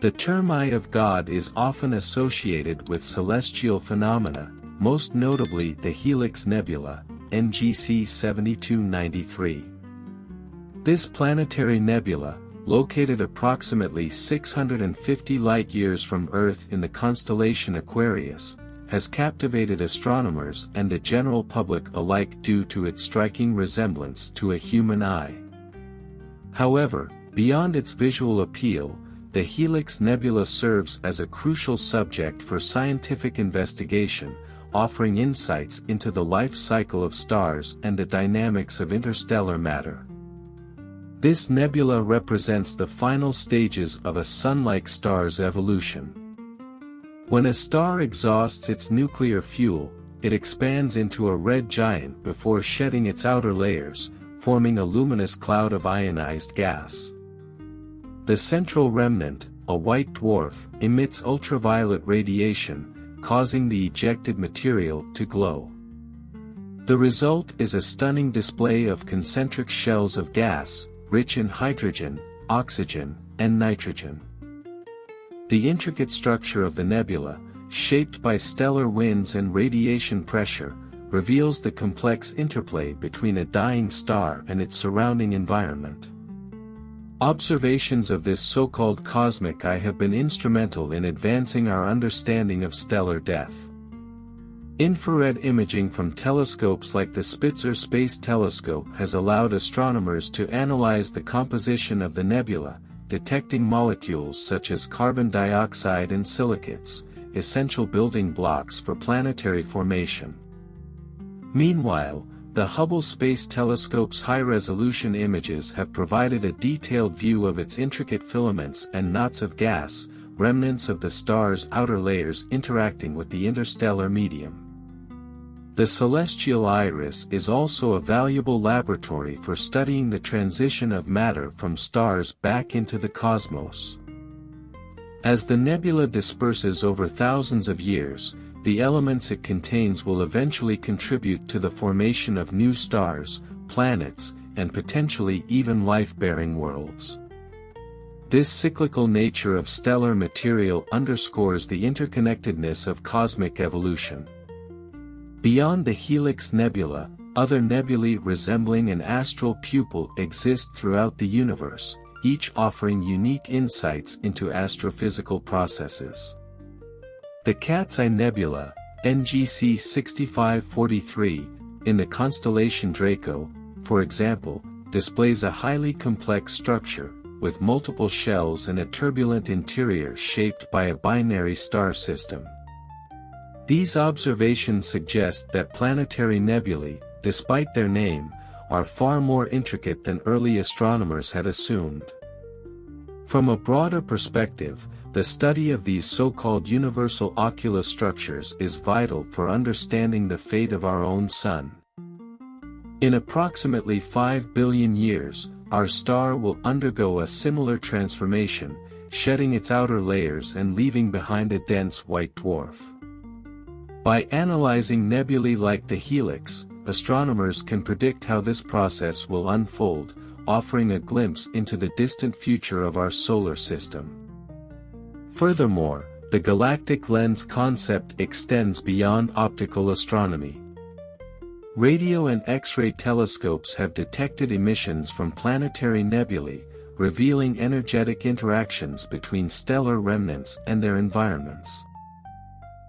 The term Eye of God is often associated with celestial phenomena, most notably the Helix Nebula, NGC 7293. This planetary nebula, located approximately 650 light-years from Earth in the constellation Aquarius, has captivated astronomers and the general public alike due to its striking resemblance to a human eye. However, beyond its visual appeal, the Helix Nebula serves as a crucial subject for scientific investigation, offering insights into the life cycle of stars and the dynamics of interstellar matter. This nebula represents the final stages of a sun-like star's evolution. When a star exhausts its nuclear fuel, it expands into a red giant before shedding its outer layers, forming a luminous cloud of ionized gas. The central remnant, a white dwarf, emits ultraviolet radiation, causing the ejected material to glow. The result is a stunning display of concentric shells of gas, rich in hydrogen, oxygen, and nitrogen. The intricate structure of the nebula, shaped by stellar winds and radiation pressure, reveals the complex interplay between a dying star and its surrounding environment. Observations of this so-called cosmic eye have been instrumental in advancing our understanding of stellar death. Infrared imaging from telescopes like the Spitzer Space Telescope has allowed astronomers to analyze the composition of the nebula, detecting molecules such as carbon dioxide and silicates, essential building blocks for planetary formation. Meanwhile, the Hubble Space Telescope's high-resolution images have provided a detailed view of its intricate filaments and knots of gas, remnants of the star's outer layers interacting with the interstellar medium. The celestial iris is also a valuable laboratory for studying the transition of matter from stars back into the cosmos. As the nebula disperses over thousands of years, the elements it contains will eventually contribute to the formation of new stars, planets, and potentially even life-bearing worlds. This cyclical nature of stellar material underscores the interconnectedness of cosmic evolution. Beyond the Helix Nebula, other nebulae resembling an astral pupil exist throughout the universe, each offering unique insights into astrophysical processes. The Cat's Eye Nebula, NGC 6543, in the constellation Draco, for example, displays a highly complex structure, with multiple shells and a turbulent interior shaped by a binary star system. These observations suggest that planetary nebulae, despite their name, are far more intricate than early astronomers had assumed. From a broader perspective, the study of these so-called universal ocular structures is vital for understanding the fate of our own Sun. In approximately 5 billion years, our star will undergo a similar transformation, shedding its outer layers and leaving behind a dense white dwarf. By analyzing nebulae like the Helix, astronomers can predict how this process will unfold, offering a glimpse into the distant future of our solar system. Furthermore, the galactic lens concept extends beyond optical astronomy. Radio and X-ray telescopes have detected emissions from planetary nebulae, revealing energetic interactions between stellar remnants and their environments.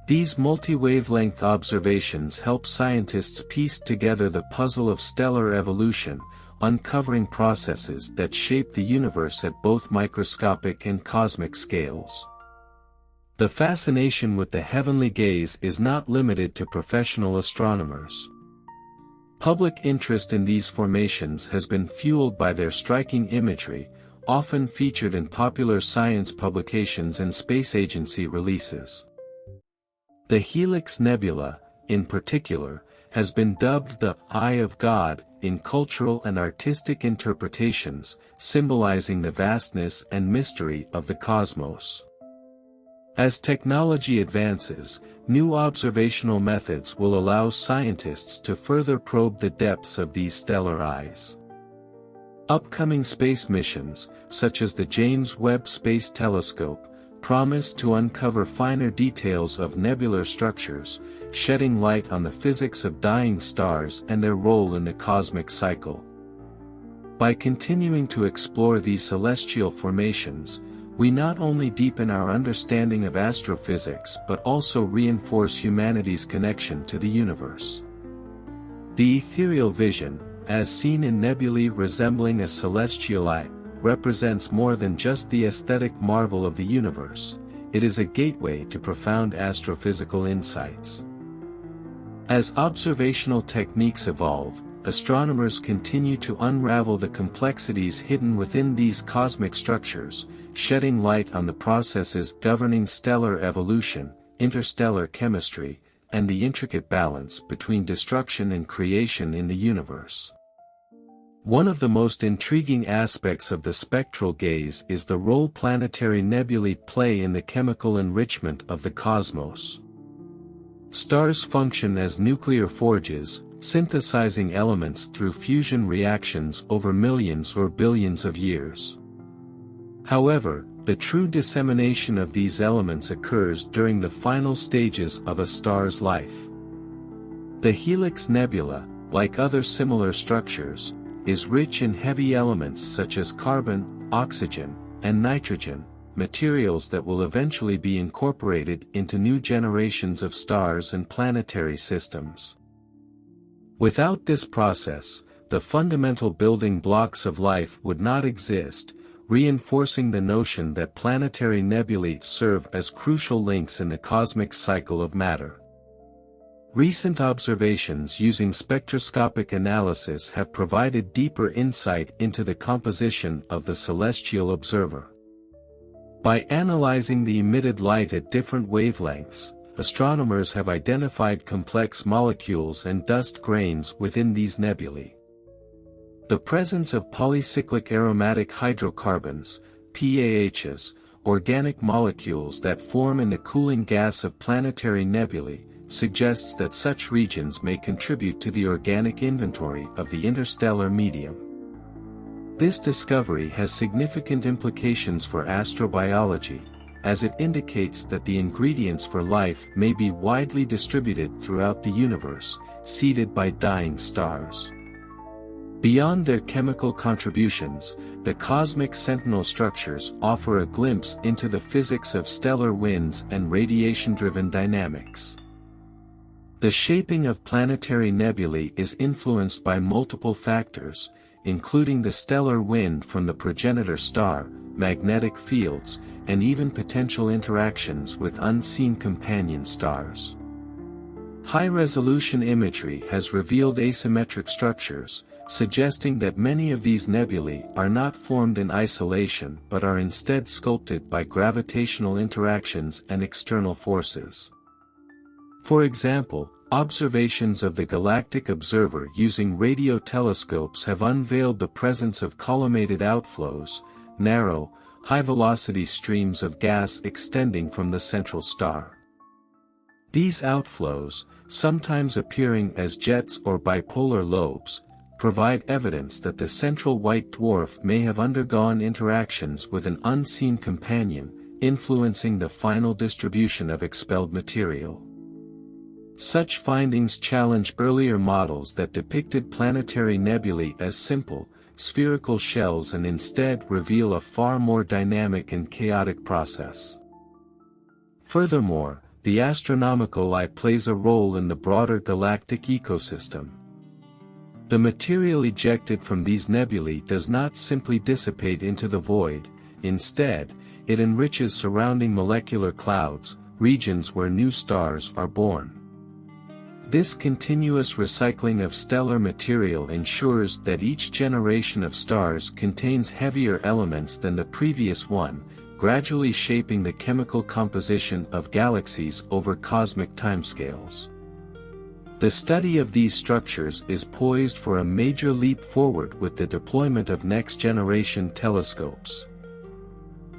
These multi-wavelength observations help scientists piece together the puzzle of stellar evolution, uncovering processes that shape the universe at both microscopic and cosmic scales. The fascination with the heavenly gaze is not limited to professional astronomers. Public interest in these formations has been fueled by their striking imagery, often featured in popular science publications and space agency releases. The Helix Nebula, in particular, has been dubbed the Eye of God in cultural and artistic interpretations, symbolizing the vastness and mystery of the cosmos. As technology advances, new observational methods will allow scientists to further probe the depths of these stellar eyes. Upcoming space missions, such as the James Webb Space Telescope, promise to uncover finer details of nebular structures, shedding light on the physics of dying stars and their role in the cosmic cycle. By continuing to explore these celestial formations, we not only deepen our understanding of astrophysics but also reinforce humanity's connection to the universe. The ethereal vision, as seen in nebulae resembling a celestial light, represents more than just the aesthetic marvel of the universe. It is a gateway to profound astrophysical insights. As observational techniques evolve, astronomers continue to unravel the complexities hidden within these cosmic structures, shedding light on the processes governing stellar evolution, interstellar chemistry, and the intricate balance between destruction and creation in the universe. One of the most intriguing aspects of the spectral gaze is the role planetary nebulae play in the chemical enrichment of the cosmos. Stars function as nuclear forges, synthesizing elements through fusion reactions over millions or billions of years. However, the true dissemination of these elements occurs during the final stages of a star's life. The Helix Nebula, like other similar structures, is rich in heavy elements such as carbon, oxygen, and nitrogen, materials that will eventually be incorporated into new generations of stars and planetary systems. Without this process, the fundamental building blocks of life would not exist, reinforcing the notion that planetary nebulae serve as crucial links in the cosmic cycle of matter. Recent observations using spectroscopic analysis have provided deeper insight into the composition of the celestial observer. By analyzing the emitted light at different wavelengths, astronomers have identified complex molecules and dust grains within these nebulae. The presence of polycyclic aromatic hydrocarbons, PAHs, organic molecules that form in the cooling gas of planetary nebulae, suggests that such regions may contribute to the organic inventory of the interstellar medium. This discovery has significant implications for astrobiology, as it indicates that the ingredients for life may be widely distributed throughout the universe, seeded by dying stars. Beyond their chemical contributions, the cosmic sentinel structures offer a glimpse into the physics of stellar winds and radiation-driven dynamics. The shaping of planetary nebulae is influenced by multiple factors, including the stellar wind from the progenitor star, magnetic fields, and even potential interactions with unseen companion stars. High-resolution imagery has revealed asymmetric structures, suggesting that many of these nebulae are not formed in isolation but are instead sculpted by gravitational interactions and external forces. For example, observations of the Galactic Observer using radio telescopes have unveiled the presence of collimated outflows, narrow, high-velocity streams of gas extending from the central star. These outflows, sometimes appearing as jets or bipolar lobes, provide evidence that the central white dwarf may have undergone interactions with an unseen companion, influencing the final distribution of expelled material. Such findings challenge earlier models that depicted planetary nebulae as simple, spherical shells and instead reveal a far more dynamic and chaotic process. Furthermore, the astronomical eye plays a role in the broader galactic ecosystem. The material ejected from these nebulae does not simply dissipate into the void, instead, it enriches surrounding molecular clouds, regions where new stars are born. This continuous recycling of stellar material ensures that each generation of stars contains heavier elements than the previous one, gradually shaping the chemical composition of galaxies over cosmic timescales. The study of these structures is poised for a major leap forward with the deployment of next-generation telescopes.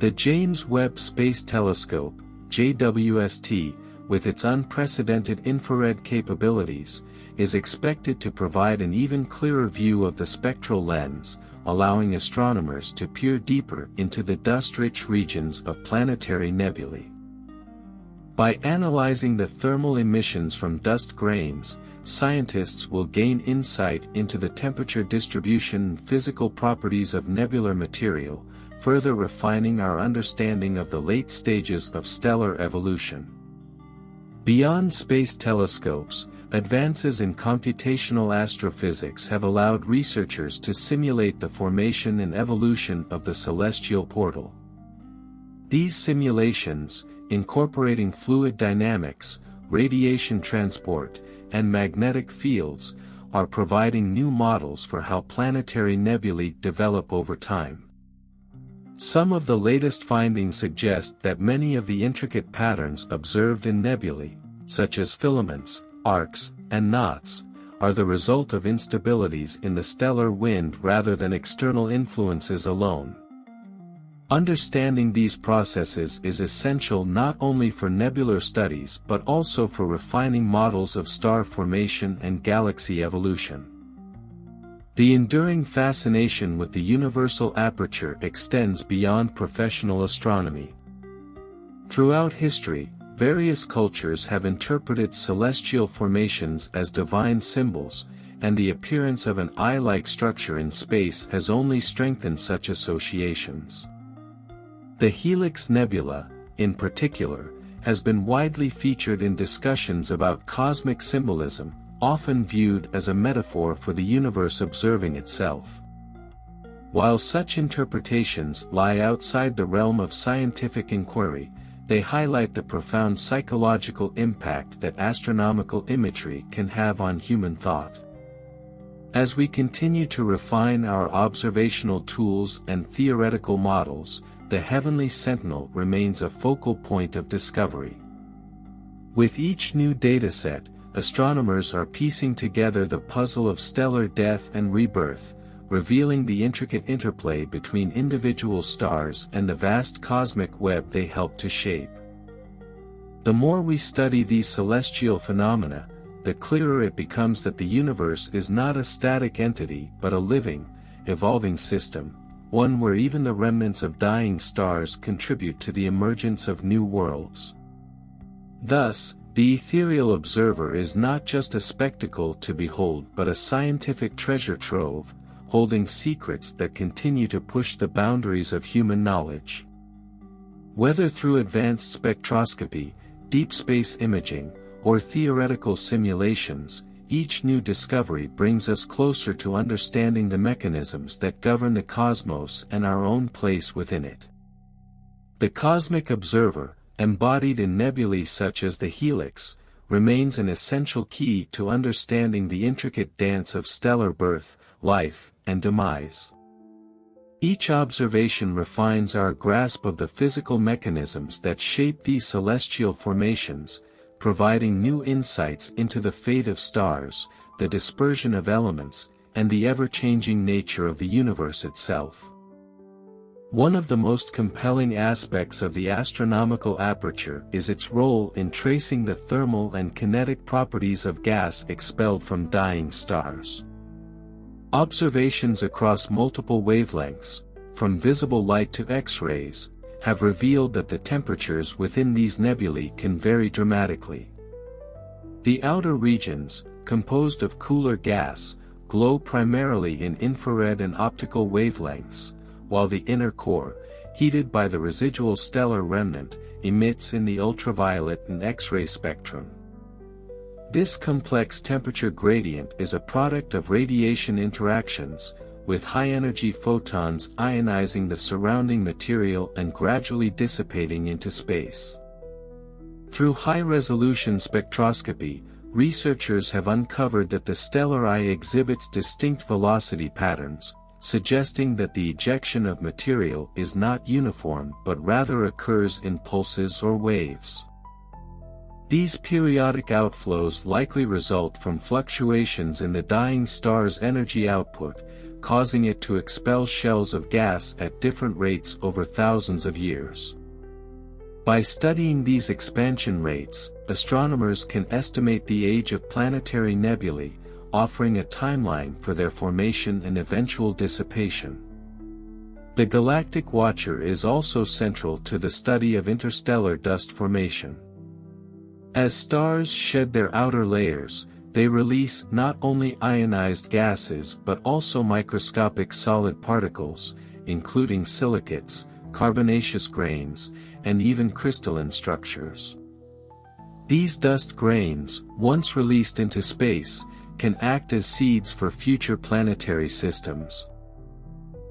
The James Webb Space Telescope, JWST, with its unprecedented infrared capabilities, is expected to provide an even clearer view of the spectral lens, allowing astronomers to peer deeper into the dust-rich regions of planetary nebulae. By analyzing the thermal emissions from dust grains, scientists will gain insight into the temperature distribution and physical properties of nebular material, further refining our understanding of the late stages of stellar evolution. Beyond space telescopes, advances in computational astrophysics have allowed researchers to simulate the formation and evolution of the celestial portal. These simulations, incorporating fluid dynamics, radiation transport, and magnetic fields, are providing new models for how planetary nebulae develop over time. Some of the latest findings suggest that many of the intricate patterns observed in nebulae, such as filaments, arcs, and knots, are the result of instabilities in the stellar wind rather than external influences alone. Understanding these processes is essential not only for nebular studies but also for refining models of star formation and galaxy evolution. The enduring fascination with the universal aperture extends beyond professional astronomy. Throughout history, various cultures have interpreted celestial formations as divine symbols, and the appearance of an eye-like structure in space has only strengthened such associations. The Helix Nebula, in particular, has been widely featured in discussions about cosmic symbolism, often viewed as a metaphor for the universe observing itself. While such interpretations lie outside the realm of scientific inquiry, they highlight the profound psychological impact that astronomical imagery can have on human thought. As we continue to refine our observational tools and theoretical models, the heavenly sentinel remains a focal point of discovery. With each new dataset, astronomers are piecing together the puzzle of stellar death and rebirth, revealing the intricate interplay between individual stars and the vast cosmic web they help to shape. The more we study these celestial phenomena, the clearer it becomes that the universe is not a static entity but a living, evolving system, one where even the remnants of dying stars contribute to the emergence of new worlds. Thus, the ethereal observer is not just a spectacle to behold but a scientific treasure trove, holding secrets that continue to push the boundaries of human knowledge. Whether through advanced spectroscopy, deep space imaging, or theoretical simulations, each new discovery brings us closer to understanding the mechanisms that govern the cosmos and our own place within it. The cosmic observer, embodied in nebulae such as the Helix, remains an essential key to understanding the intricate dance of stellar birth, life, and demise. Each observation refines our grasp of the physical mechanisms that shape these celestial formations, providing new insights into the fate of stars, the dispersion of elements, and the ever-changing nature of the universe itself. One of the most compelling aspects of the astronomical aperture is its role in tracing the thermal and kinetic properties of gas expelled from dying stars. Observations across multiple wavelengths, from visible light to X-rays, have revealed that the temperatures within these nebulae can vary dramatically. The outer regions, composed of cooler gas, glow primarily in infrared and optical wavelengths, while the inner core, heated by the residual stellar remnant, emits in the ultraviolet and X-ray spectrum. This complex temperature gradient is a product of radiation interactions, with high-energy photons ionizing the surrounding material and gradually dissipating into space. Through high-resolution spectroscopy, researchers have uncovered that the stellar eye exhibits distinct velocity patterns, suggesting that the ejection of material is not uniform but rather occurs in pulses or waves. These periodic outflows likely result from fluctuations in the dying star's energy output, causing it to expel shells of gas at different rates over thousands of years. By studying these expansion rates, astronomers can estimate the age of planetary nebulae, offering a timeline for their formation and eventual dissipation. The Galactic Watcher is also central to the study of interstellar dust formation. As stars shed their outer layers, they release not only ionized gases but also microscopic solid particles, including silicates, carbonaceous grains, and even crystalline structures. These dust grains, once released into space, can act as seeds for future planetary systems.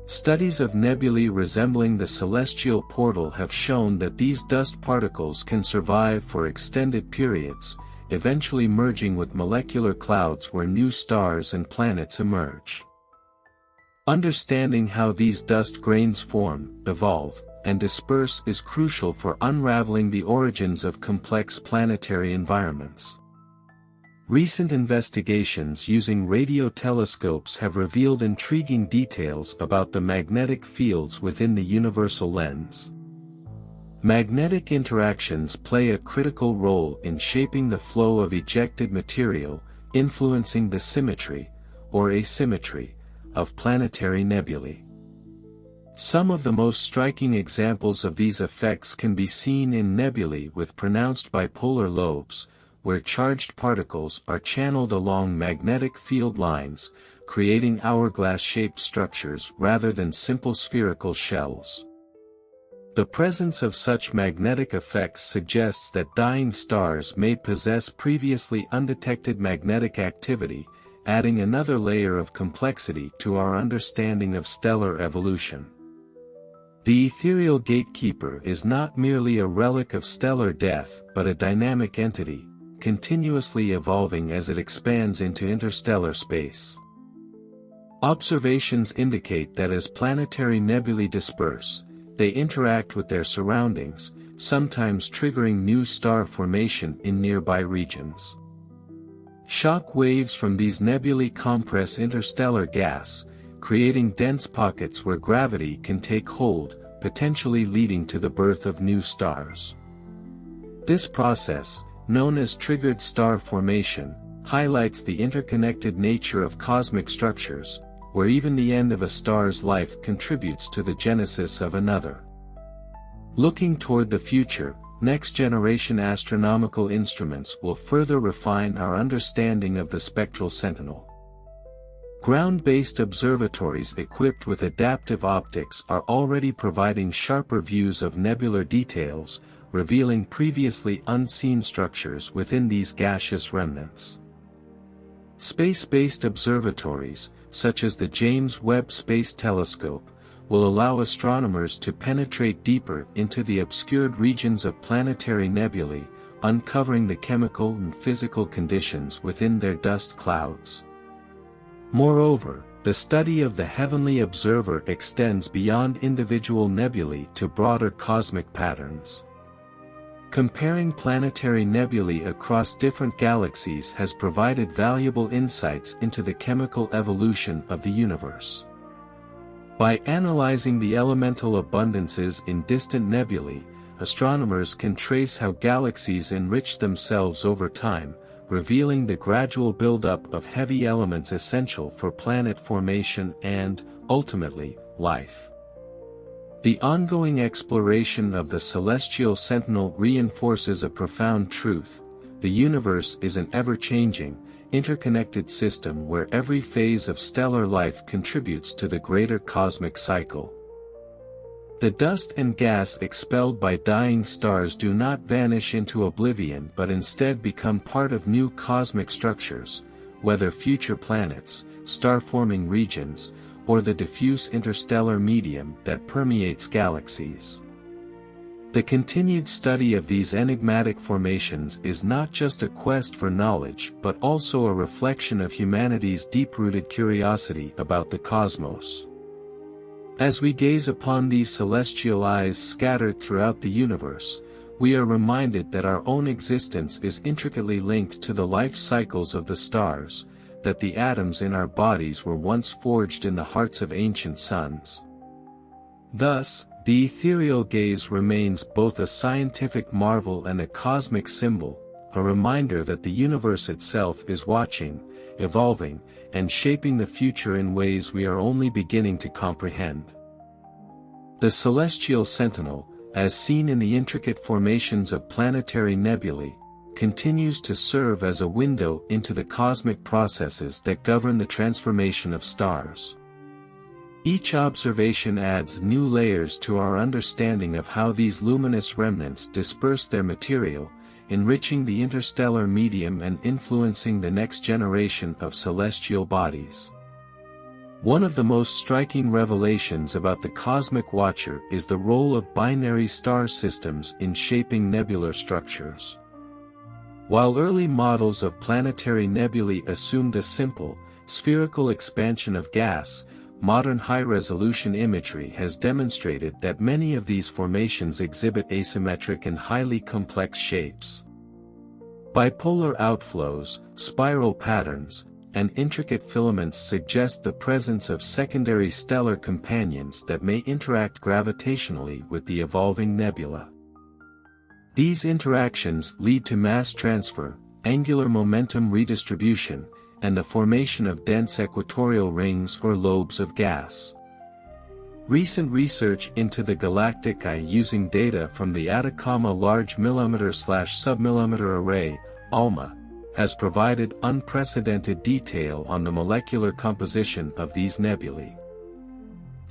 Studies of nebulae resembling the celestial portal have shown that these dust particles can survive for extended periods, eventually merging with molecular clouds where new stars and planets emerge. Understanding how these dust grains form, evolve, and disperse is crucial for unraveling the origins of complex planetary environments. Recent investigations using radio telescopes have revealed intriguing details about the magnetic fields within the universal lens. Magnetic interactions play a critical role in shaping the flow of ejected material, influencing the symmetry, or asymmetry, of planetary nebulae. Some of the most striking examples of these effects can be seen in nebulae with pronounced bipolar lobes, where charged particles are channeled along magnetic field lines, creating hourglass-shaped structures rather than simple spherical shells. The presence of such magnetic effects suggests that dying stars may possess previously undetected magnetic activity, adding another layer of complexity to our understanding of stellar evolution. The ethereal gatekeeper is not merely a relic of stellar death but a dynamic entity, continuously evolving as it expands into interstellar space. Observations indicate that as planetary nebulae disperse, they interact with their surroundings, sometimes triggering new star formation in nearby regions. Shock waves from these nebulae compress interstellar gas, creating dense pockets where gravity can take hold, potentially leading to the birth of new stars. This process, known as triggered star formation, highlights the interconnected nature of cosmic structures, where even the end of a star's life contributes to the genesis of another. Looking toward the future, next-generation astronomical instruments will further refine our understanding of the spectral sentinel. Ground-based observatories equipped with adaptive optics are already providing sharper views of nebular details, revealing previously unseen structures within these gaseous remnants. Space-based observatories, such as the James Webb Space Telescope, will allow astronomers to penetrate deeper into the obscured regions of planetary nebulae, uncovering the chemical and physical conditions within their dust clouds. Moreover, the study of the heavenly observer extends beyond individual nebulae to broader cosmic patterns. Comparing planetary nebulae across different galaxies has provided valuable insights into the chemical evolution of the universe. By analyzing the elemental abundances in distant nebulae, astronomers can trace how galaxies enrich themselves over time, revealing the gradual buildup of heavy elements essential for planet formation and, ultimately, life. The ongoing exploration of the celestial sentinel reinforces a profound truth: the universe is an ever-changing, interconnected system where every phase of stellar life contributes to the greater cosmic cycle. The dust and gas expelled by dying stars do not vanish into oblivion but instead become part of new cosmic structures, whether future planets, star-forming regions, or the diffuse interstellar medium that permeates galaxies. The continued study of these enigmatic formations is not just a quest for knowledge but also a reflection of humanity's deep-rooted curiosity about the cosmos. As we gaze upon these celestial eyes scattered throughout the universe, we are reminded that our own existence is intricately linked to the life cycles of the stars, that the atoms in our bodies were once forged in the hearts of ancient suns. Thus, the ethereal gaze remains both a scientific marvel and a cosmic symbol, a reminder that the universe itself is watching, evolving, and shaping the future in ways we are only beginning to comprehend. The celestial sentinel, as seen in the intricate formations of planetary nebulae, continues to serve as a window into the cosmic processes that govern the transformation of stars. Each observation adds new layers to our understanding of how these luminous remnants disperse their material, enriching the interstellar medium and influencing the next generation of celestial bodies. One of the most striking revelations about the cosmic watcher is the role of binary star systems in shaping nebular structures. While early models of planetary nebulae assumed a simple, spherical expansion of gas, modern high-resolution imagery has demonstrated that many of these formations exhibit asymmetric and highly complex shapes. Bipolar outflows, spiral patterns, and intricate filaments suggest the presence of secondary stellar companions that may interact gravitationally with the evolving nebula. These interactions lead to mass transfer, angular momentum redistribution, and the formation of dense equatorial rings or lobes of gas. Recent research into the galactic eye using data from the Atacama Large Millimeter/Submillimeter Array, ALMA, has provided unprecedented detail on the molecular composition of these nebulae.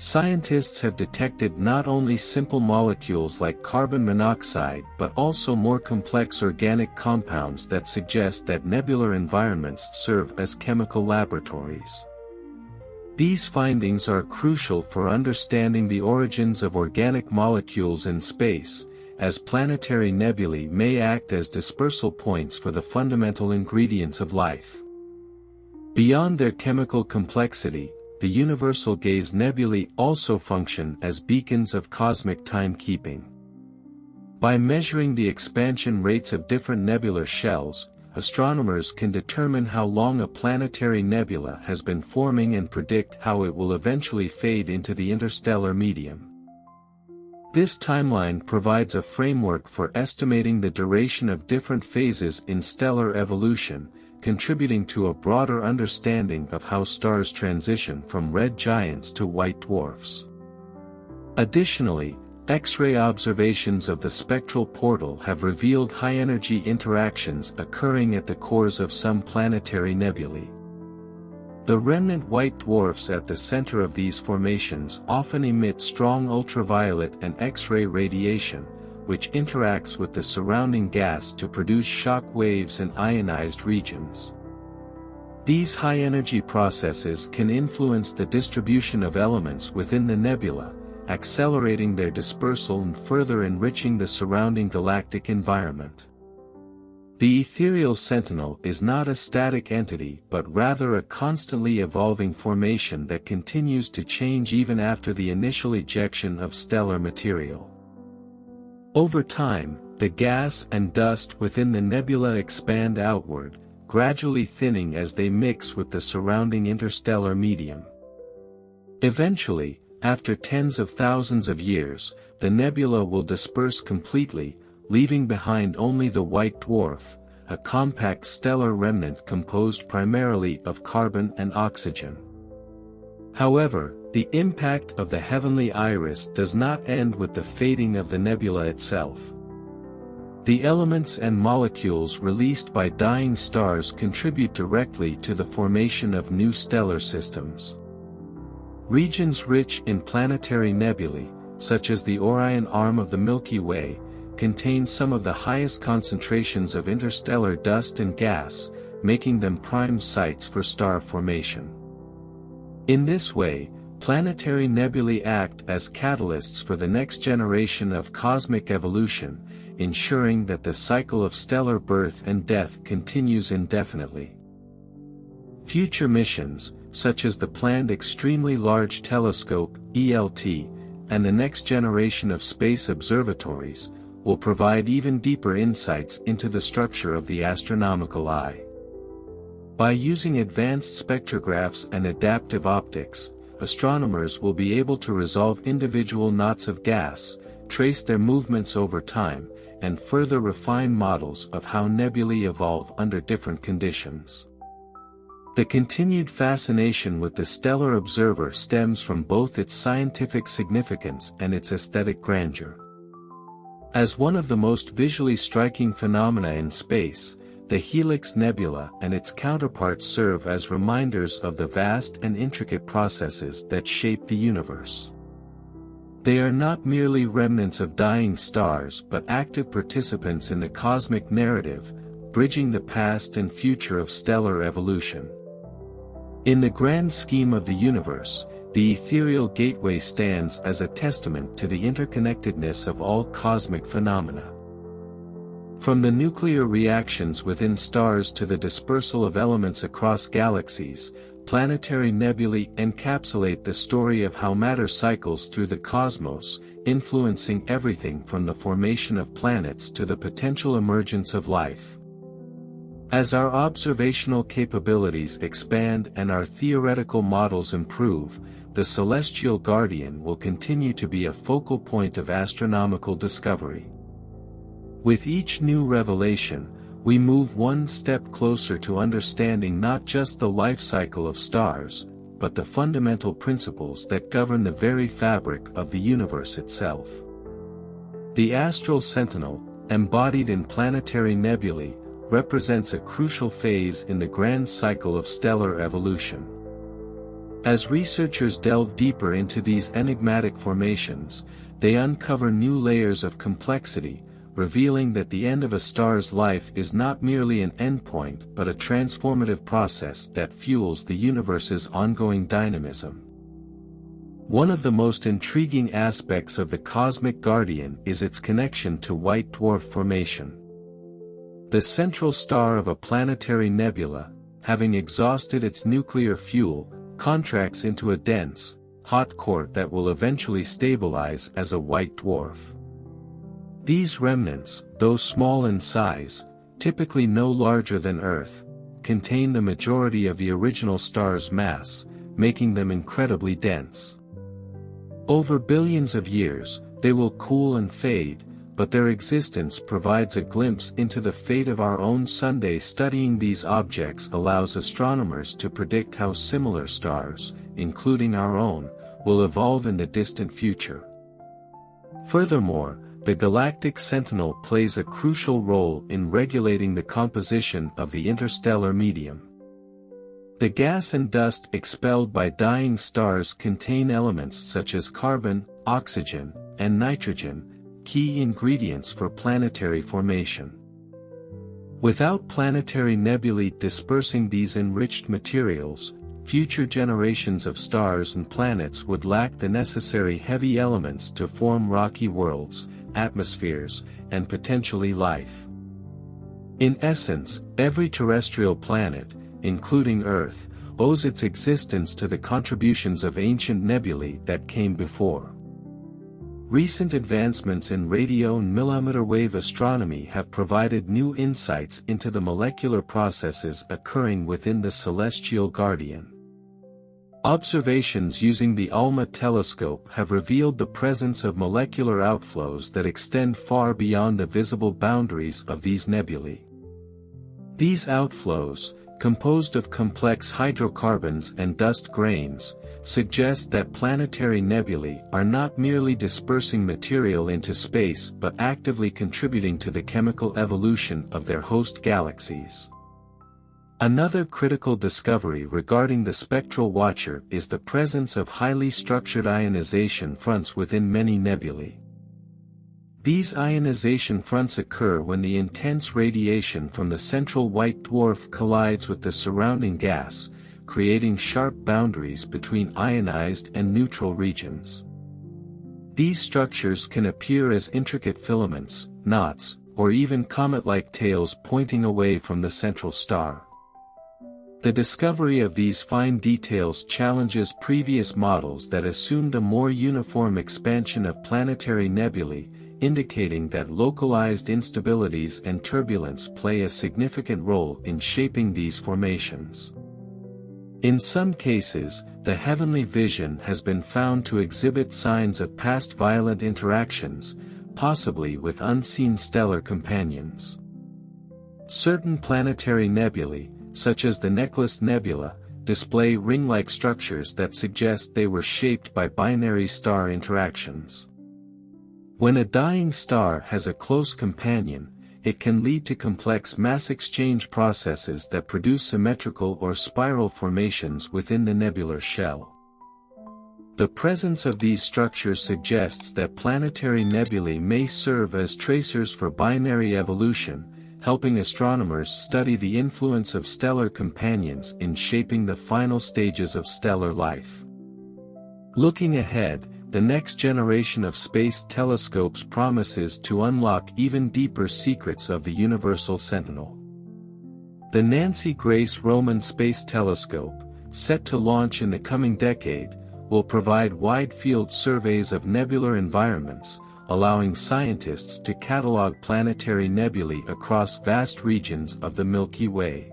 Scientists have detected not only simple molecules like carbon monoxide but also more complex organic compounds that suggest that nebular environments serve as chemical laboratories. These findings are crucial for understanding the origins of organic molecules in space, as planetary nebulae may act as dispersal points for the fundamental ingredients of life. Beyond their chemical complexity, the universal gaze nebulae also function as beacons of cosmic timekeeping. By measuring the expansion rates of different nebular shells, astronomers can determine how long a planetary nebula has been forming and predict how it will eventually fade into the interstellar medium. This timeline provides a framework for estimating the duration of different phases in stellar evolution, contributing to a broader understanding of how stars transition from red giants to white dwarfs. Additionally, X-ray observations of the spectral portal have revealed high-energy interactions occurring at the cores of some planetary nebulae. The remnant white dwarfs at the center of these formations often emit strong ultraviolet and X-ray radiation, which interacts with the surrounding gas to produce shock waves and ionized regions. These high-energy processes can influence the distribution of elements within the nebula, accelerating their dispersal and further enriching the surrounding galactic environment. The ethereal sentinel is not a static entity but rather a constantly evolving formation that continues to change even after the initial ejection of stellar material. Over time, the gas and dust within the nebula expand outward, gradually thinning as they mix with the surrounding interstellar medium. Eventually, after tens of thousands of years, the nebula will disperse completely, leaving behind only the white dwarf, a compact stellar remnant composed primarily of carbon and oxygen. However, the impact of the heavenly iris does not end with the fading of the nebula itself. The elements and molecules released by dying stars contribute directly to the formation of new stellar systems. Regions rich in planetary nebulae, such as the Orion arm of the Milky Way, contain some of the highest concentrations of interstellar dust and gas, making them prime sites for star formation. In this way, planetary nebulae act as catalysts for the next generation of cosmic evolution, ensuring that the cycle of stellar birth and death continues indefinitely. Future missions, such as the planned Extremely Large Telescope (ELT), and the next generation of space observatories, will provide even deeper insights into the structure of the astronomical eye. By using advanced spectrographs and adaptive optics, astronomers will be able to resolve individual knots of gas, trace their movements over time, and further refine models of how nebulae evolve under different conditions. The continued fascination with the stellar observer stems from both its scientific significance and its aesthetic grandeur. As one of the most visually striking phenomena in space, the Helix Nebula and its counterparts serve as reminders of the vast and intricate processes that shape the universe. They are not merely remnants of dying stars but active participants in the cosmic narrative, bridging the past and future of stellar evolution. In the grand scheme of the universe, the ethereal gateway stands as a testament to the interconnectedness of all cosmic phenomena. From the nuclear reactions within stars to the dispersal of elements across galaxies, planetary nebulae encapsulate the story of how matter cycles through the cosmos, influencing everything from the formation of planets to the potential emergence of life. As our observational capabilities expand and our theoretical models improve, the celestial guardian will continue to be a focal point of astronomical discovery. With each new revelation, we move one step closer to understanding not just the life cycle of stars, but the fundamental principles that govern the very fabric of the universe itself. The astral sentinel, embodied in planetary nebulae, represents a crucial phase in the grand cycle of stellar evolution. As researchers delve deeper into these enigmatic formations, they uncover new layers of complexity, revealing that the end of a star's life is not merely an endpoint but a transformative process that fuels the universe's ongoing dynamism. One of the most intriguing aspects of the cosmic guardian is its connection to white dwarf formation. The central star of a planetary nebula, having exhausted its nuclear fuel, contracts into a dense, hot core that will eventually stabilize as a white dwarf. These remnants, though small in size, typically no larger than Earth, contain the majority of the original star's mass, making them incredibly dense. Over billions of years, they will cool and fade, but their existence provides a glimpse into the fate of our own sun. Studying these objects allows astronomers to predict how similar stars, including our own, will evolve in the distant future. Furthermore, the galactic sentinel plays a crucial role in regulating the composition of the interstellar medium. The gas and dust expelled by dying stars contain elements such as carbon, oxygen, and nitrogen, key ingredients for planetary formation. Without planetary nebulae dispersing these enriched materials, future generations of stars and planets would lack the necessary heavy elements to form rocky worlds, atmospheres, and potentially life. In essence, every terrestrial planet, including Earth, owes its existence to the contributions of ancient nebulae that came before. Recent advancements in radio and millimeter wave astronomy have provided new insights into the molecular processes occurring within the celestial guardian. Observations using the ALMA telescope have revealed the presence of molecular outflows that extend far beyond the visible boundaries of these nebulae. These outflows, composed of complex hydrocarbons and dust grains, suggest that planetary nebulae are not merely dispersing material into space but actively contributing to the chemical evolution of their host galaxies. Another critical discovery regarding the spectral watcher is the presence of highly structured ionization fronts within many nebulae. These ionization fronts occur when the intense radiation from the central white dwarf collides with the surrounding gas, creating sharp boundaries between ionized and neutral regions. These structures can appear as intricate filaments, knots, or even comet-like tails pointing away from the central star. The discovery of these fine details challenges previous models that assumed a more uniform expansion of planetary nebulae, indicating that localized instabilities and turbulence play a significant role in shaping these formations. In some cases, the heavenly vision has been found to exhibit signs of past violent interactions, possibly with unseen stellar companions. Certain planetary nebulae, such as the Helix Nebula, display ring-like structures that suggest they were shaped by binary star interactions. When a dying star has a close companion, it can lead to complex mass exchange processes that produce symmetrical or spiral formations within the nebular shell. The presence of these structures suggests that planetary nebulae may serve as tracers for binary evolution, helping astronomers study the influence of stellar companions in shaping the final stages of stellar life. Looking ahead, the next generation of space telescopes promises to unlock even deeper secrets of the universal sentinel. The Nancy Grace Roman Space Telescope, set to launch in the coming decade, will provide wide-field surveys of nebular environments, allowing scientists to catalog planetary nebulae across vast regions of the Milky Way.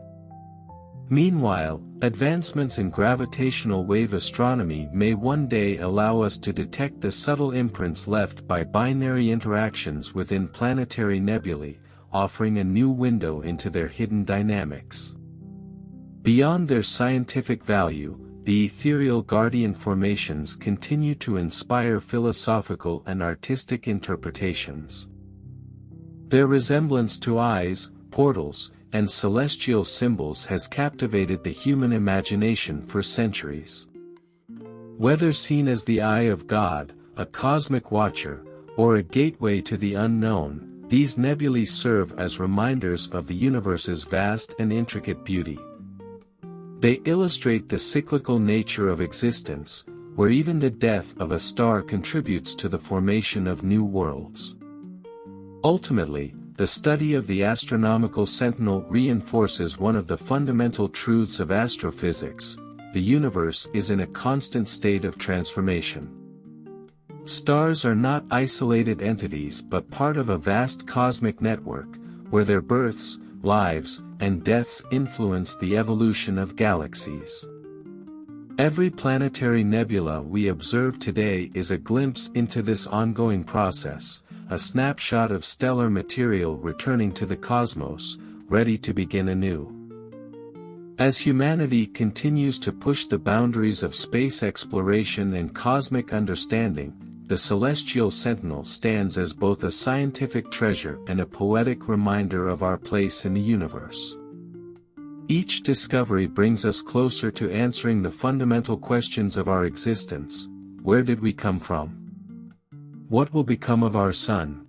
Meanwhile, advancements in gravitational wave astronomy may one day allow us to detect the subtle imprints left by binary interactions within planetary nebulae, offering a new window into their hidden dynamics. Beyond their scientific value, the ethereal guardian formations continue to inspire philosophical and artistic interpretations. Their resemblance to eyes, portals, and celestial symbols has captivated the human imagination for centuries. Whether seen as the eye of God, a cosmic watcher, or a gateway to the unknown, these nebulae serve as reminders of the universe's vast and intricate beauty. They illustrate the cyclical nature of existence, where even the death of a star contributes to the formation of new worlds. Ultimately, the study of the astronomical sentinel reinforces one of the fundamental truths of astrophysics: the universe is in a constant state of transformation. Stars are not isolated entities but part of a vast cosmic network, where their births, lives, and deaths influence the evolution of galaxies. Every planetary nebula we observe today is a glimpse into this ongoing process, a snapshot of stellar material returning to the cosmos, ready to begin anew. As humanity continues to push the boundaries of space exploration and cosmic understanding, the celestial sentinel stands as both a scientific treasure and a poetic reminder of our place in the universe. Each discovery brings us closer to answering the fundamental questions of our existence: where did we come from? What will become of our sun?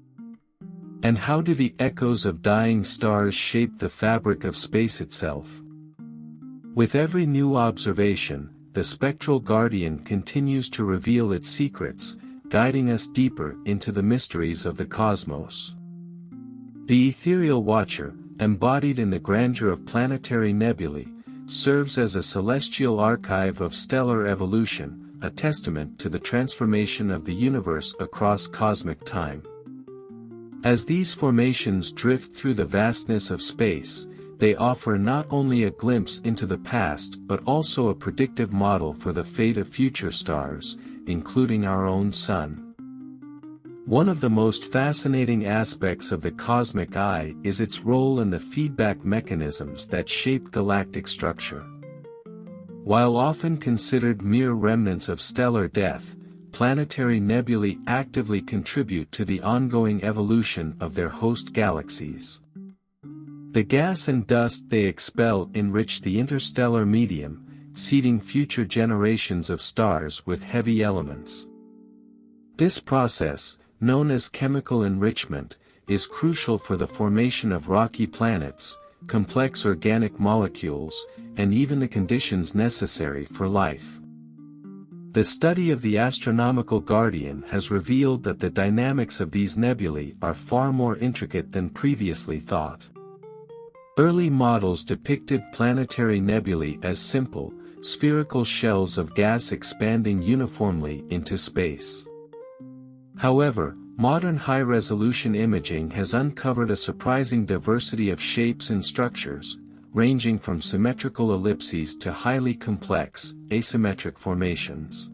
And how do the echoes of dying stars shape the fabric of space itself? With every new observation, the spectral guardian continues to reveal its secrets, guiding us deeper into the mysteries of the cosmos. The ethereal watcher, embodied in the grandeur of planetary nebulae, serves as a celestial archive of stellar evolution, a testament to the transformation of the universe across cosmic time. As these formations drift through the vastness of space, they offer not only a glimpse into the past but also a predictive model for the fate of future stars, including our own sun. One of the most fascinating aspects of the cosmic eye is its role in the feedback mechanisms that shape galactic structure. While often considered mere remnants of stellar death, planetary nebulae actively contribute to the ongoing evolution of their host galaxies. The gas and dust they expel enrich the interstellar medium, seeding future generations of stars with heavy elements. This process, known as chemical enrichment, is crucial for the formation of rocky planets, complex organic molecules, and even the conditions necessary for life. The study of the astronomical guardian has revealed that the dynamics of these nebulae are far more intricate than previously thought. Early models depicted planetary nebulae as simple, spherical shells of gas expanding uniformly into space. However, modern high-resolution imaging has uncovered a surprising diversity of shapes and structures, ranging from symmetrical ellipses to highly complex, asymmetric formations.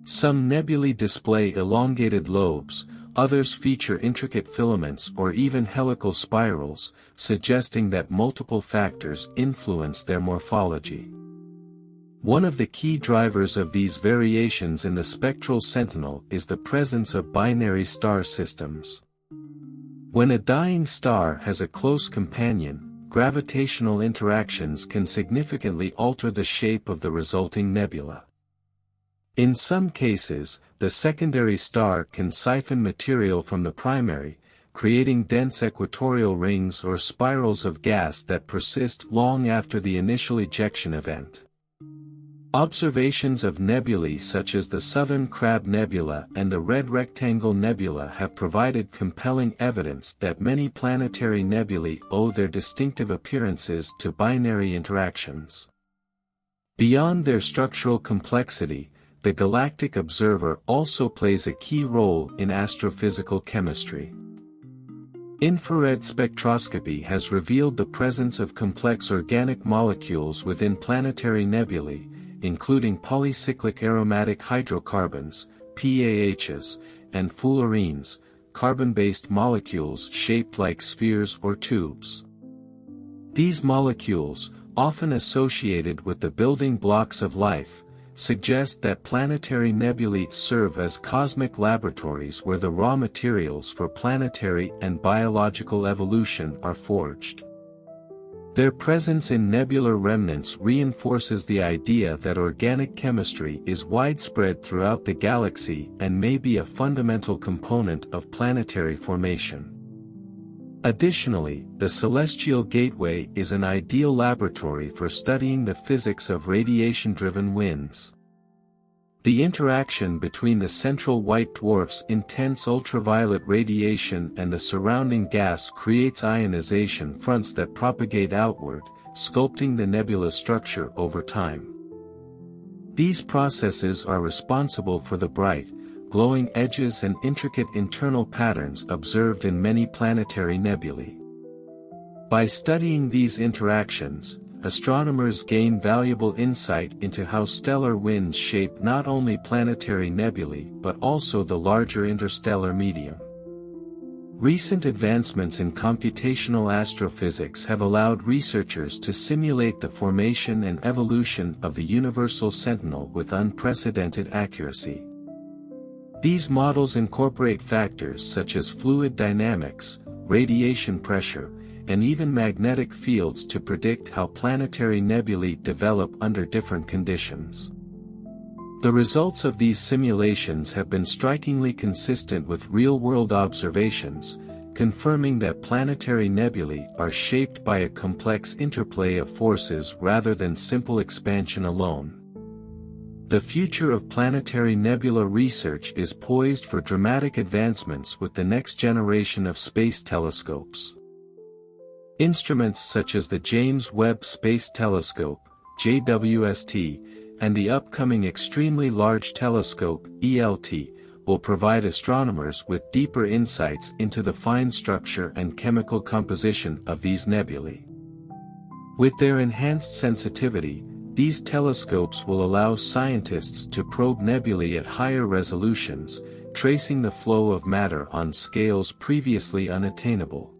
Some nebulae display elongated lobes, others feature intricate filaments or even helical spirals, suggesting that multiple factors influence their morphology. One of the key drivers of these variations in the spectral sentinel is the presence of binary star systems. When a dying star has a close companion, gravitational interactions can significantly alter the shape of the resulting nebula. In some cases, the secondary star can siphon material from the primary, creating dense equatorial rings or spirals of gas that persist long after the initial ejection event. Observations of nebulae such as the Southern Crab Nebula and the Red Rectangle Nebula have provided compelling evidence that many planetary nebulae owe their distinctive appearances to binary interactions. Beyond their structural complexity, the galactic observer also plays a key role in astrophysical chemistry. Infrared spectroscopy has revealed the presence of complex organic molecules within planetary nebulae, including polycyclic aromatic hydrocarbons, PAHs, and fullerenes, carbon-based molecules shaped like spheres or tubes. These molecules, often associated with the building blocks of life, suggest that planetary nebulae serve as cosmic laboratories where the raw materials for planetary and biological evolution are forged. Their presence in nebular remnants reinforces the idea that organic chemistry is widespread throughout the galaxy and may be a fundamental component of planetary formation. Additionally, the Celestial Gateway is an ideal laboratory for studying the physics of radiation-driven winds. The interaction between the central white dwarf's intense ultraviolet radiation and the surrounding gas creates ionization fronts that propagate outward, sculpting the nebula's structure over time. These processes are responsible for the bright, glowing edges and intricate internal patterns observed in many planetary nebulae. By studying these interactions, astronomers gain valuable insight into how stellar winds shape not only planetary nebulae but also the larger interstellar medium. Recent advancements in computational astrophysics have allowed researchers to simulate the formation and evolution of the universal sentinel with unprecedented accuracy. These models incorporate factors such as fluid dynamics, radiation pressure, and even magnetic fields to predict how planetary nebulae develop under different conditions. The results of these simulations have been strikingly consistent with real-world observations, confirming that planetary nebulae are shaped by a complex interplay of forces rather than simple expansion alone. The future of planetary nebula research is poised for dramatic advancements with the next generation of space telescopes. Instruments such as the James Webb Space Telescope, JWST, and the upcoming Extremely Large Telescope, ELT, will provide astronomers with deeper insights into the fine structure and chemical composition of these nebulae. With their enhanced sensitivity, these telescopes will allow scientists to probe nebulae at higher resolutions, tracing the flow of matter on scales previously unattainable.